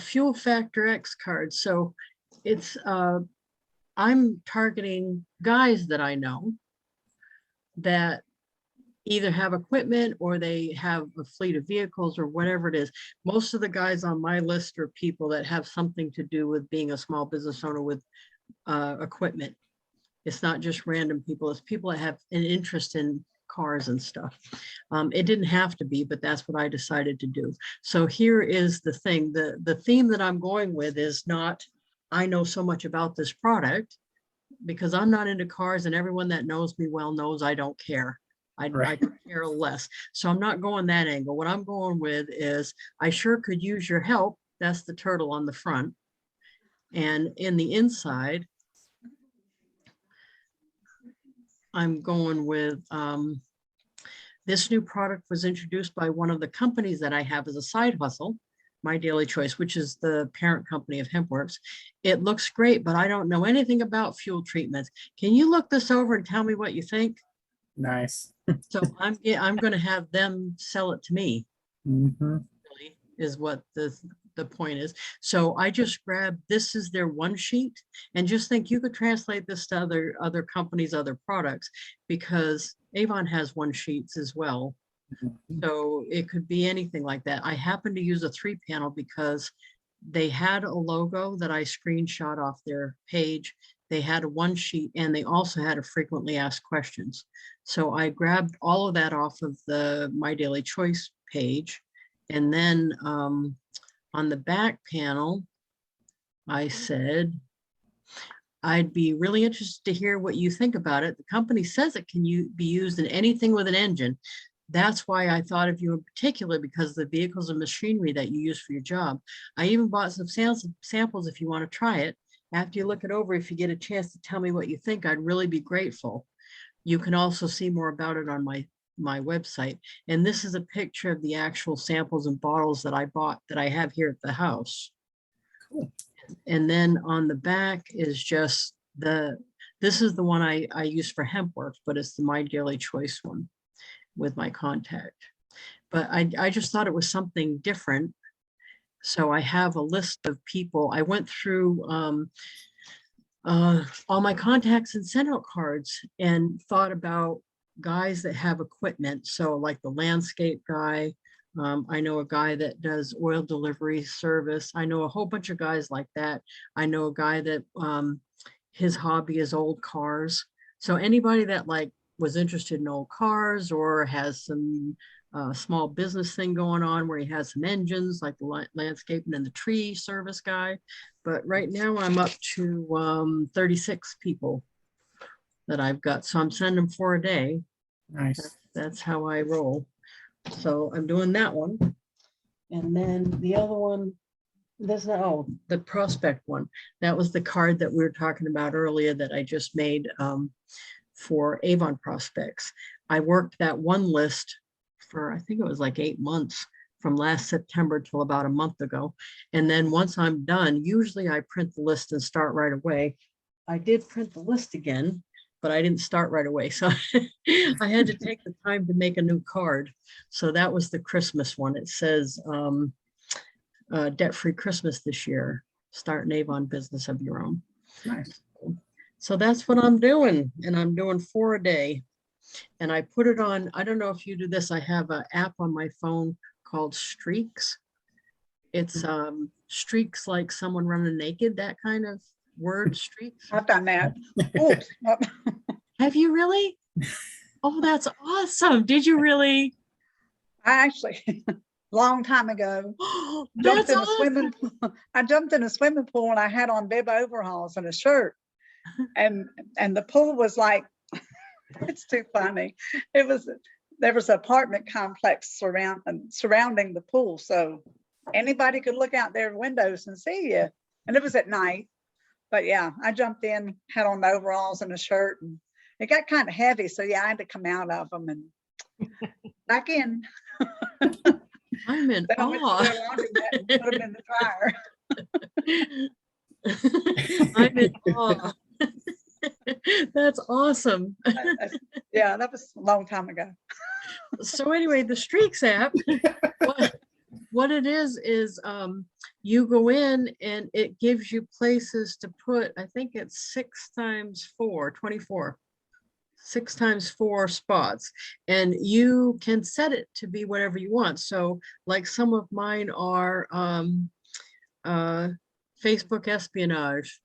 Fuel Factor X cards. So it's, I'm targeting guys that I know that either have equipment or they have a fleet of vehicles or whatever it is. Most of the guys on my list are people that have something to do with being a small business owner with equipment. It's not just random people, it's people that have an interest in cars and stuff. It didn't have to be, but that's what I decided to do. So here is the thing, the theme that I'm going with is not, I know so much about this product, because I'm not into cars and everyone that knows me well knows I don't care. I could care less. So I'm not going that angle. What I'm going with is I sure could use your help. That's the turtle on the front. And in the inside, I'm going with this new product was introduced by one of the companies that I have as a side hustle, My Daily Choice, which is the parent company of HempWorks. It looks great, but I don't know anything about fuel treatments. Can you look this over and tell me what you think? Nice. So I'm going to have them sell it to me. Mm-hmm. Really, is what the point is. So I just grabbed, this is their one sheet, and just think you could translate this to other companies, other products, because Avon has one sheets as well. So it could be anything like that. I happen to use a 3-panel because they had a logo that I screenshot off their page. They had a one sheet and they also had a frequently asked questions. So I grabbed all of that off of the My Daily Choice page. And then on the back panel, I said, I'd be really interested to hear what you think about it. The company says it can be used in anything with an engine. That's why I thought of you in particular, because of the vehicles and machinery that you use for your job. I even bought some samples if you want to try it. After you look it over, if you get a chance to tell me what you think, I'd really be grateful. You can also see more about it on my website. And this is a picture of the actual samples and bottles that I bought that I have here at the house. Cool. And then on the back is just this is the one I use for HempWorks, but it's the My Daily Choice one with my contact. But I just thought it was something different. So I have a list of people. I went through all my contacts and SendOutCards and thought about guys that have equipment. So like the landscape guy, I know a guy that does oil delivery service. I know a whole bunch of guys like that. I know a guy that his hobby is old cars. So anybody that like was interested in old cars or has some small business thing going on where he has some engines, like the landscaping and the tree service guy. But right now I'm up to 36 people that I've got. So I'm sending them 4 a day. Nice. That's how I roll. So I'm doing that one. And then the other one, the prospect one. That was the card that we were talking about earlier that I just made for Avon prospects. I worked that one list for, I think it was like 8 months, from last September till about a month ago. And then once I'm done, usually I print the list and start right away. I did print the list again, but I didn't start right away. So I had to take the time to make a new card. So that was the Christmas one. It says debt-free Christmas this year. Start an Avon business of your own. Nice. So that's what I'm doing. And I'm doing 4 a day. And I put it on, I don't know if you do this, I have an app on my phone called Streaks. It's streaks like someone running naked, that kind of word, streaks. I've done that. Oops. Have you really? Oh, that's awesome. Did you really? I actually, long time ago, That's jumped in a awesome. swimming pool. I jumped in a swimming pool and I had on bib overalls and a shirt. And the pool was like, it's too funny. There was an apartment complex surrounding the pool. So anybody could look out their windows and see you. And it was at night. But yeah, I jumped in, had on the overalls and a shirt, and it got kind of heavy. So yeah, I had to come out of them and back in. I'm in Then I went to awe. their laundromat and put them in the dryer. I'm in awe. That's awesome. Yeah, that was a long time ago. So anyway, the Streaks app, what it is you go in and it gives you places to put, I think it's 6 times 4, 24. 6 times 4 spots, and you can set it to be whatever you want. So like some of mine are Facebook espionage.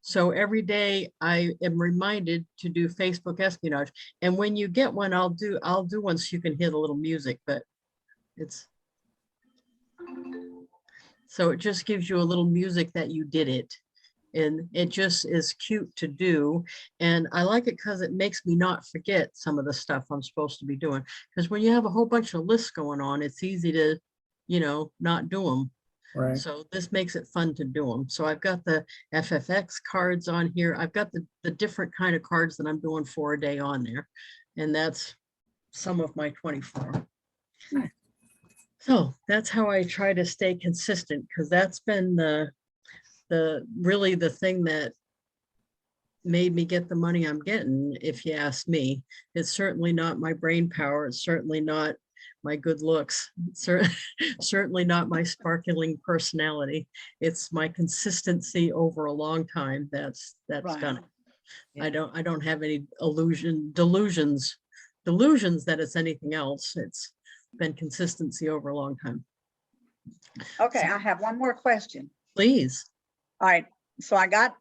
So every day I am reminded to do Facebook espionage. And when you get one, I'll do one so you can hear the little music, but it's, so it just gives you a little music that you did it. And it just is cute to do. And I like it because it makes me not forget some of the stuff I'm supposed to be doing. Because when you have a whole bunch of lists going on, it's easy to, not do them. Right. So this makes it fun to do them. So I've got the FFX cards on here. I've got the different kind of cards that I'm doing for a day on there. And that's some of my 24. Nice. So that's how I try to stay consistent, because that's been really the thing that made me get the money I'm getting, if you ask me. It's certainly not my brain power. It's certainly not my good looks. It's certainly not my sparkling personality. It's my consistency over a long time that's Right. done it. I don't have any delusions that it's anything else. It's been consistency over a long time. Okay, I have one more question. Please. All right, so I got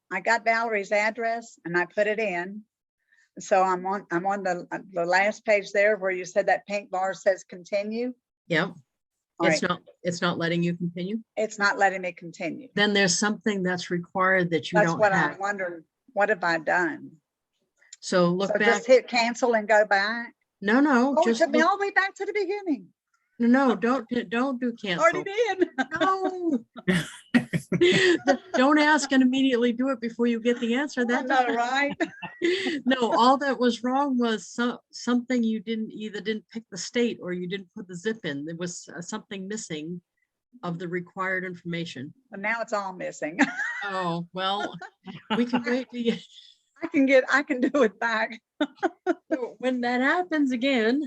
Valerie's address and I put it in. So I'm on the last page there where you said that pink bar says continue. Yeah. All right, It's not letting you continue. it's not letting me continue. Then there's something that's required that you That's don't what have. I'm wondering. What have I done? So look So back. just hit cancel and go back. No, Oh, it just took me look, all the way back to the beginning. no, don't do cancel. Already did. No. Don't ask and immediately do it before you get the answer. I That know, doesn't- right? No, all that was wrong was something you didn't pick the state, or you didn't put the zip in. There was something missing of the required information. But now it's all missing. Oh, well, we can wait till you. I can do it back. So when that happens again,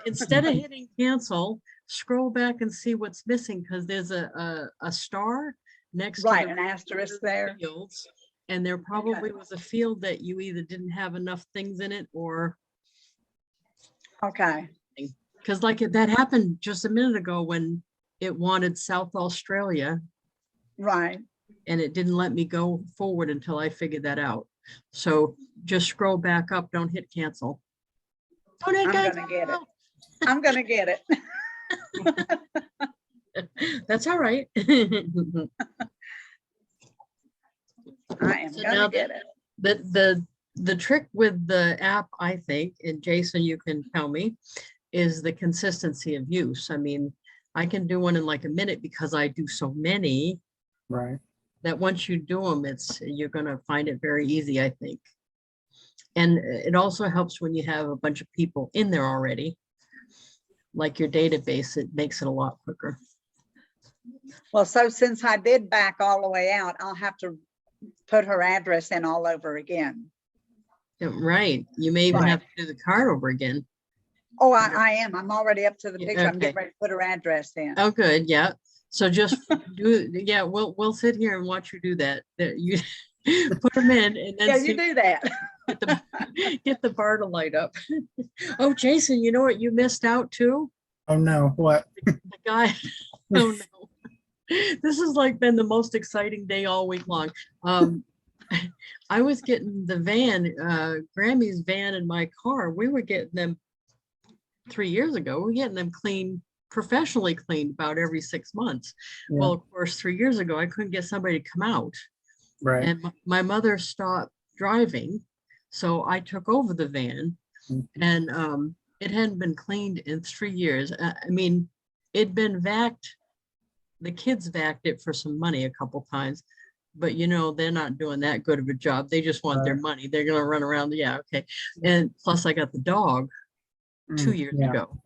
instead of hitting cancel, scroll back and see what's missing, because there's a star next Right, to an asterisk there. fields, and there probably was a field that you either didn't have enough things in it, or Okay, because like that happened just a minute ago when it wanted South Australia, right. and it didn't let me go forward until I figured that out. So just scroll back up, don't hit cancel. Don't hit I'm cancel. gonna get it. I'm gonna get it. That's all right. I am So now gonna get it. The trick with the app, I think, and Jason, you can tell me, is the consistency of use. I mean, I can do one in like a minute because I do so many Right. that once you do them, you're gonna find it very easy, I think. And it also helps when you have a bunch of people in there already, like your database. It makes it a lot quicker. Well, so since I did back all the way out, I'll have to put her address in all over again. Yeah, right. You may even Right. have to do the card over again. Oh, I am. I'm already up to the Yeah, picture. I'm okay. getting ready to put her address in. Oh, good. Yeah. So just yeah, we'll sit here and watch you do that. That you put them in and then Yeah, see, you do that. get the bar to light up. Oh, Jason, you know what you missed out too? Oh no, what? The guy. Oh no. This has like been the most exciting day all week long. I was getting the van, Grammy's van in my car. We were getting them 3 years ago. We're getting them cleaned, professionally cleaned about every 6 months. Yeah. Well, of course, 3 years ago, I couldn't get somebody to come out. Right. And my mother stopped driving, so I took over the van, Mhm. and it hadn't been cleaned in 3 years. I mean, it'd been vacked. The kids vacked it for some money a couple times, but you know, they're not doing that good of a job. They just want their Right. money. They're gonna run around. Yeah, okay. And plus I got the dog 2 years Yeah. ago,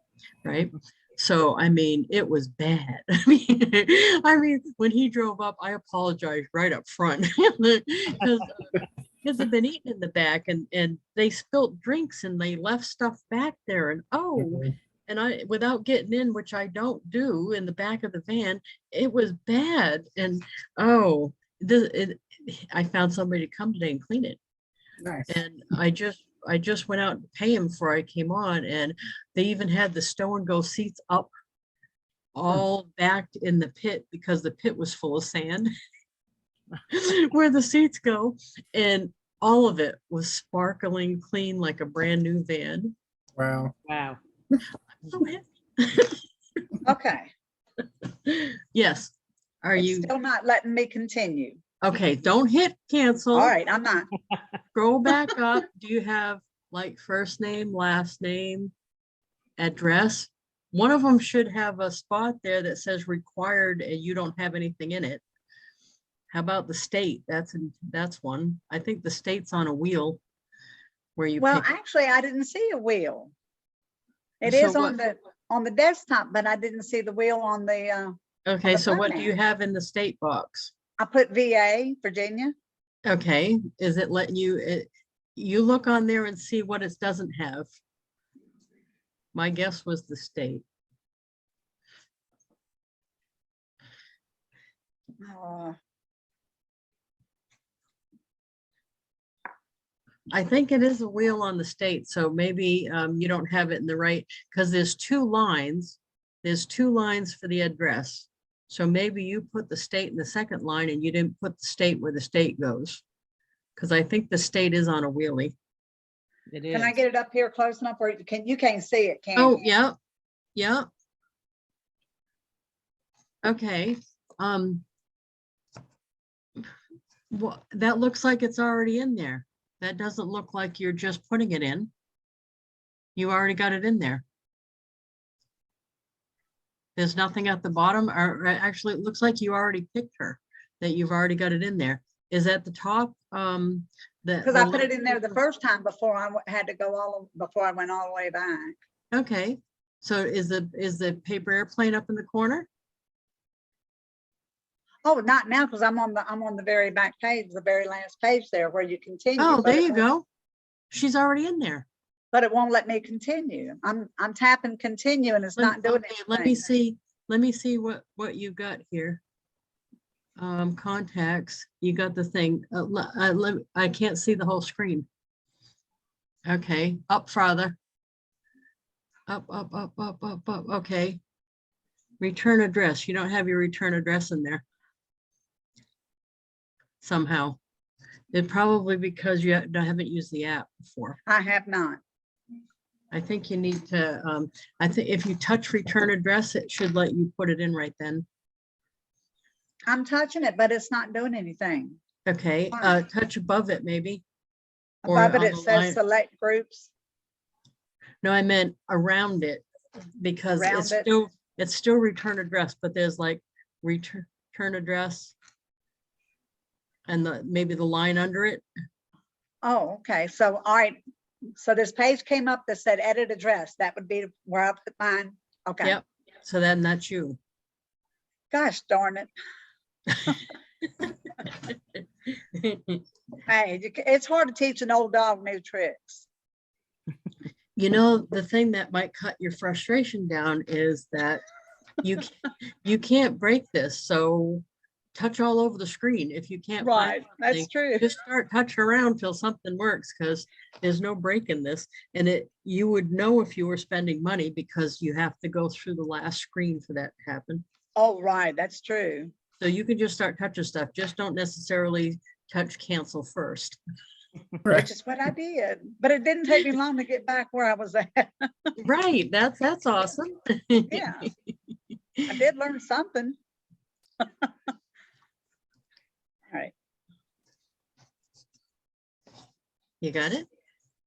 right? So, I mean, it was bad. I mean, when he drove up, I apologized right up front because they've been eating in the back and they spilt drinks and they left stuff back there and Mhm. and I, without getting in, which I don't do, in the back of the van, it was bad. And oh, I found somebody to come today and clean it. Nice. And I just went out to pay him before I came on, and they even had the stow and go seats up all backed in the pit because the pit was full of sand where the seats go. And all of it was sparkling clean like a brand new van. Wow. Wow. So happy. Okay, Yes. Are it's you still not letting me continue. okay? Don't hit cancel. All right, I'm not. Scroll back up. Do you have like first name, last name, address? One of them should have a spot there that says required and you don't have anything in it. How about the state? That's one. I think the state's on a wheel where you Well, pick it. actually, I didn't see a wheel. It So is on the desktop, but I didn't see the wheel on the, Okay, the so what do you front end. have in the state box? I put VA, Virginia. Okay, is it letting you, you look on there and see what it doesn't have. My guess was the state. Uh, I think it is a wheel on the state, so maybe you don't have it in the right, because there's two lines. There's two lines for the address. So maybe you put the state in the second line and you didn't put the state where the state goes. Because I think the state is on a wheelie. It Can I is. get it up here close enough where you can't see it, can Oh, you? yeah, yeah. Okay. Well, that looks like it's already in there. That doesn't look like you're just putting it in. You already got it in there. There's nothing at the bottom, or actually it looks like you already picked her, that you've already got it in there. Is at the top, Because I put it in there the first time before I had to go before I went all the way back. Okay, so is the paper airplane up in the corner? Oh, not now, because I'm on the very back page, the very last page there where you continue. Oh, but there it you won't- go. She's already in there. But it won't let me continue. I'm tapping continue and it's not doing Okay, let me anything. see what you got here. Contacts, you got the thing. I can't see the whole screen. Okay, up farther. Up. Okay. Return address. You don't have your return address in there. Somehow. It probably because you haven't used the app before. I have not. I think you need to, I think if you touch return address, it should let you put it in right then. I'm touching it, but it's not doing anything. Okay, Fine. touch above it maybe. Or Above it, on it the says line. select groups. No, I meant around it because Around it? it's still return address, but there's like return address and maybe the line under it. Oh, okay. So, all right. So this page came up that said edit address. That would be where I put mine. Okay. Yep. So then that's you. Gosh darn it. Hey, it's hard to teach an old dog new tricks. You know, the thing that might cut your frustration down is that you can't break this. So touch all over the screen. If you can't find Right. That's something, true. just start touching around till something works, because there's no break in this. And you would know if you were spending money because you have to go through the last screen for that to happen. Oh, right. That's true. So you can just start touching stuff. Just don't necessarily touch cancel first. Which is what I did. But it didn't take me long to get back where I was at. Right. That's awesome. Yeah. I did learn something. All right. You got it?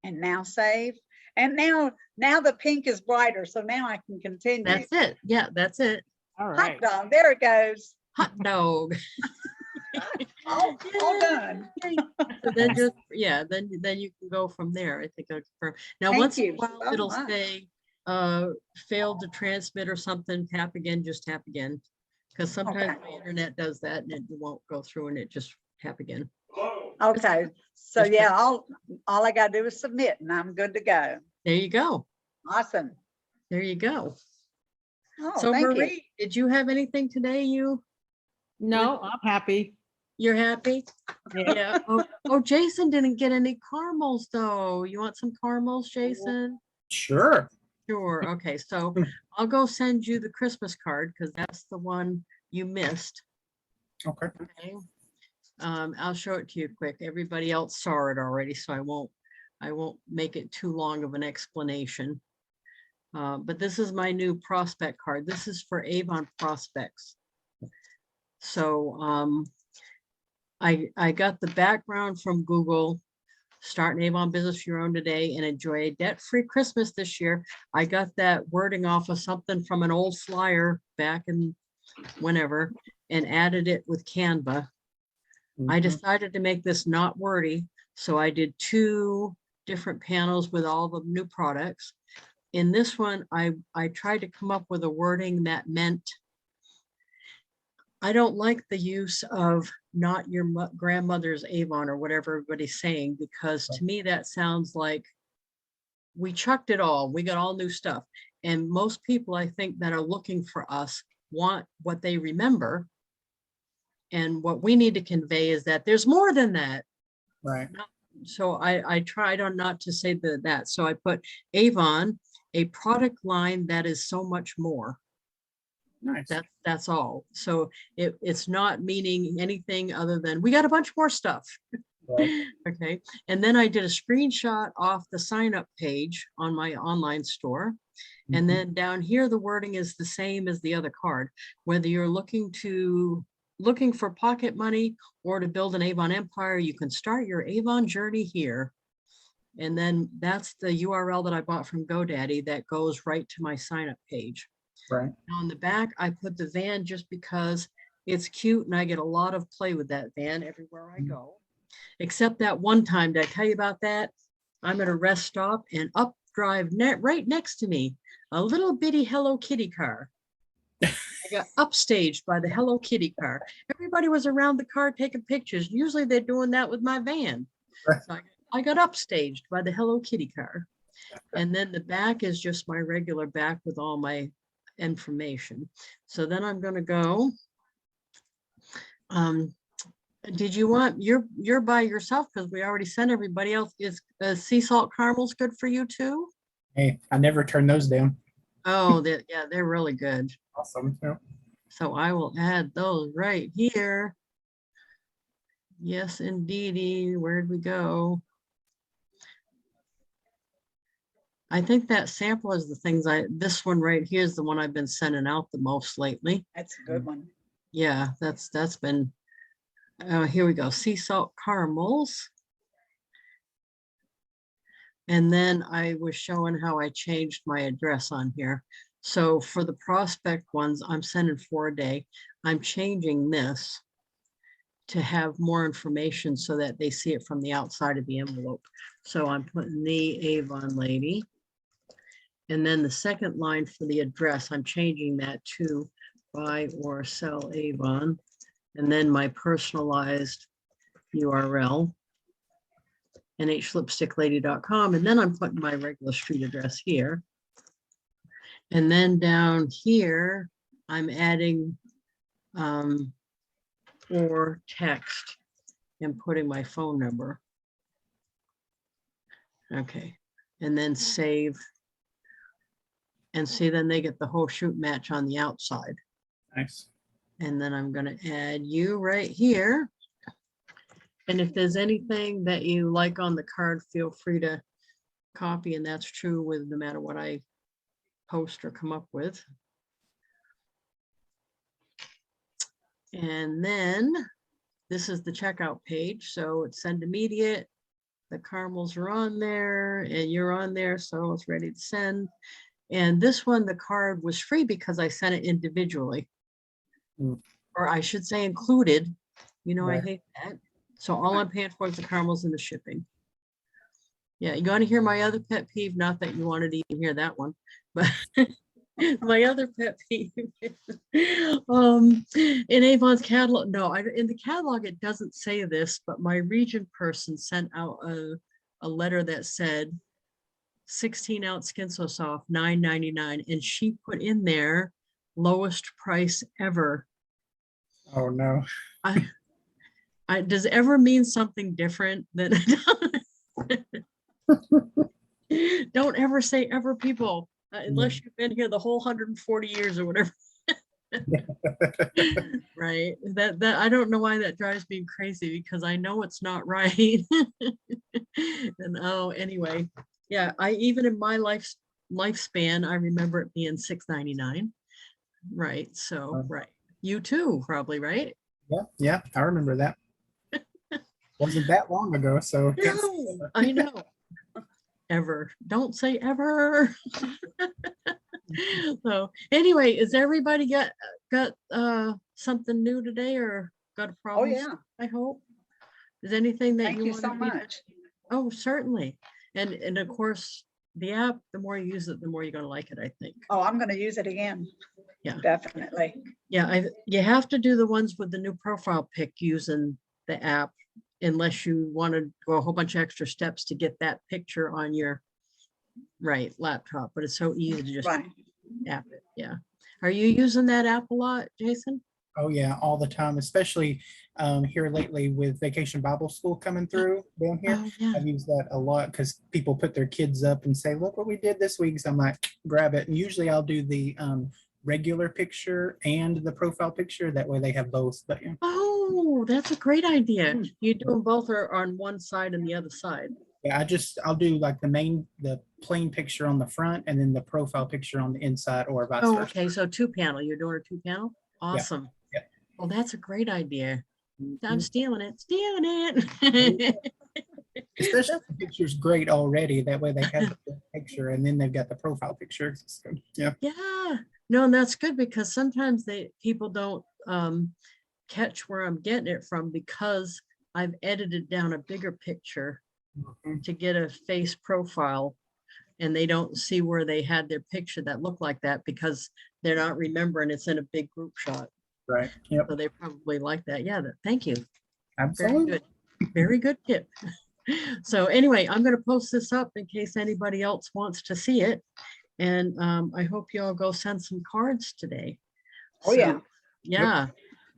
And now save. And now the pink is brighter. So now I can continue. That's it. Yeah, that's it. All Hot right. dog. There it goes. Hot dog. All done. So then just, yeah, then you can go from there. I think I confirm. Now, Thank once in a you while, so it'll much. say, failed to transmit or something, tap again, just tap again. Because sometimes Okay. my internet does that and it won't go through and it just tap again. Okay, so Just- yeah, all I gotta do is submit and I'm good to go. There you go. Awesome. There you go. Oh, So thank you. Marie, did you have anything today? No, I'm happy. You're happy? Yeah. Yeah. Oh, Jason didn't get any caramels though. You want some caramels, Jason? Sure. Sure. Okay, so I'll go send you the Christmas card because that's the one you missed. Okay. Okay. I'll show it to you quick. Everybody else saw it already, so I won't make it too long of an explanation. But this is my new prospect card. This is for Avon prospects. So I got the background from Google. Start an Avon business of your own today and enjoy a debt-free Christmas this year. I got that wording off of something from an old flyer back in whenever and added it with Canva. I Mhm. decided to make this not wordy, so I did 2 different panels with all the new products. In this one, I tried to come up with a wording that meant I don't like the use of not your grandmother's Avon or whatever everybody's saying, because to me that sounds like we chucked it all. We got all new stuff. And most people I think that are looking for us want what they remember. And what we need to convey is that there's more than that. Right. So I tried on not to say that. So I put Avon, a product line that is so much more. Nice. That's all. So it's not meaning anything other than we got a bunch more stuff. Right. Okay. And then I did a screenshot off the sign up page on my online store. And Mhm. then down here, the wording is the same as the other card, whether you're looking for pocket money or to build an Avon empire, you can start your Avon journey here. And then that's the URL that I bought from GoDaddy that goes right to my sign up page. Right. On the back, I put the van just because it's cute and I get a lot of play with that van everywhere I go. Except that one time, did I tell you about that? I'm at a rest stop and up drive right next to me, a little bitty Hello Kitty car. I got upstaged by the Hello Kitty car. Everybody was around the car taking pictures. Usually they're doing that with my van. Right. So I got upstaged by the Hello Kitty car. And then the back is just my regular back with all my information. So then I'm going to go. Did you want, you're by yourself because we already sent everybody else. Is sea salt caramels good for you too? Hey, I never turn those down. Oh, yeah, they're really good. Awesome. Yeah. So I will add those right here. Yes, indeedy. Where'd we go? I think that sample is the things this one right here is the one I've been sending out the most lately. That's a good one. Yeah, that's been, here we go, sea salt caramels. And then I was showing how I changed my address on here. So for the prospect ones, I'm sending 4 a day. I'm changing this to have more information so that they see it from the outside of the envelope. So I'm putting the Avon lady. And then the second line for the address, I'm changing that to buy or sell Avon. And then my personalized URL, nhslipsticklady.com. And then I'm putting my regular street address here. And then down here, I'm adding or text and putting my phone number. Okay, and then save. And see, then they get the whole shoot match on the outside. Nice. And then I'm going to add you right here. And if there's anything that you like on the card, feel free to copy. And that's true with no matter what I post or come up with. And then this is the checkout page. So it's send immediate. The caramels are on there and you're on there. So it's ready to send. And this one, the card was free because I sent it individually. Or I should say included You know, I Right. hate that. So all I'm paying for is the caramels and the shipping. Yeah, you want to hear my other pet peeve? Not that you wanted to even hear that one, but my other pet peeve in Avon's catalog. No, in the catalog it doesn't say this, but my region person sent out a letter that said 16-ounce skin so soft, $9.99, and she put in there lowest price ever. Oh, no. Does ever mean something different than don't ever say ever, people, unless you've been here the whole 140 years or whatever. Right. That I don't know why that drives me crazy, because I know it's not right. And anyway, yeah, I even in my lifespan, I remember it being $6.99. Right. So, right. You too, probably, right? Yeah, yeah, I remember that. Wasn't that long ago, so can't say No, ever. I know. Ever. Don't say ever. So anyway, is everybody got something new today, or got a Oh, problem? yeah. I hope. Is anything that Thank you so wanted me to- much. Oh, certainly. And of course, the app, the more you use it, the more you're gonna like it, I think. Oh, I'm gonna use it again. Yeah. Definitely. Yeah, you have to do the ones with the new profile pic using the app, unless you want to go a whole bunch of extra steps to get that picture on your laptop. But it's so easy to just Right. app it. Yeah. Are you using that app a lot, Jason? Oh yeah, all the time, especially here lately with Vacation Bible School coming through down here. Oh, yeah. I've used that a lot because people put their kids up and say, look what we did this week. So I'm like, grab it. And usually I'll do the regular picture and the profile picture. That way they have both. But yeah. Oh, that's a great idea. Hmm. You do them both are on one side and the other side. Yeah, I'll do like the plain picture on the front and then the profile picture on the inside, or vice Oh, versa. okay. So 2-panel. You're doing a 2-panel? Awesome. Yeah. Well, that's a great idea. I'm Mhm. stealing it. Stealing it. Especially if the picture's great already. That way they have the picture and then they've got the profile picture. So, yeah. Yeah. No, and that's good, because sometimes people don't catch where I'm getting it from, because I've edited down a bigger picture Mhm. to get a face profile, and they don't see where they had their picture that looked like that, because they're not remembering it's in a big group shot. Right. Yep. So they probably like that. Yeah, thank you. Very Absolutely. good. Very good tip. So anyway, I'm going to post this up in case anybody else wants to see it. And I hope you all go send some cards today. Oh, yeah. Yeah.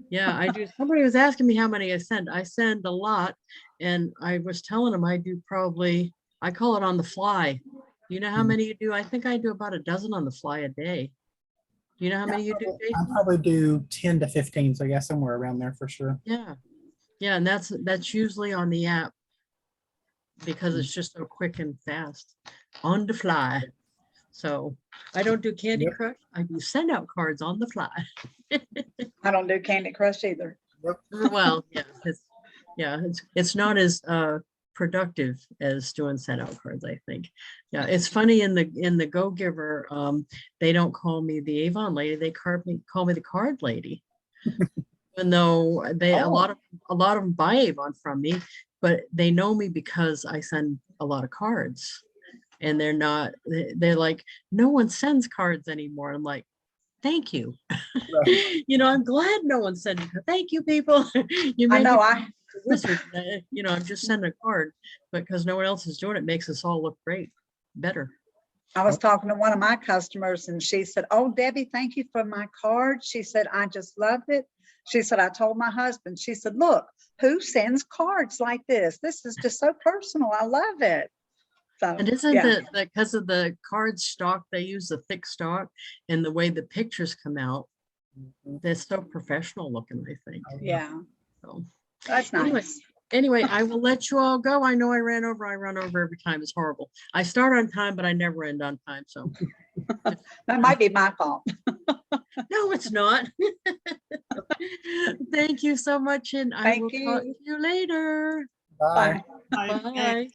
Yeah, I do. Somebody was asking me how many I send. I send a lot. And I was telling them I do probably, I call it on the fly. Do you know how Mhm. many you do? I think I do about a dozen on the fly a day. Do you know how many you do, I Jason? probably do 10 to 15. So yeah, somewhere around there for sure. Yeah. Yeah, and that's usually on the app, because it's just so quick and fast on the fly. So I don't do Candy Yep. Crush. I do SendOutCards on the fly. I don't do Candy Crush either. Well, yeah, it's not as productive as doing SendOutCards, I think. Yeah, it's funny in the Go Giver, they don't call me the Avon lady, they call me the card lady. Even though a lot of them buy Avon from me, but they know me because I send a lot of cards, and they're like, no one sends cards anymore. I'm like, thank you. Right. I'm glad no one sending. Thank you, people. You I made know, me I, a wizard. I'm just sending a card, but because no one else is doing it, makes us all look better. I was talking to one of my customers and she said, oh, Debbie, thank you for my card. She said, I just loved it. She said, I told my husband, she said, look, who sends cards like this? This is just so personal. I love it. So, And isn't yeah. that because of the card stock, they use the thick stock, and the way the pictures come out, they're so professional looking, I think. Yeah, So that's Anyway. nice. anyway, I will let you all go. I know I run over every time. It's horrible. I start on time, but I never end on time. So That might be my fault. no, it's not. Thank you so much. And I Thank will talk you. to you later. Bye. Bye. Bye.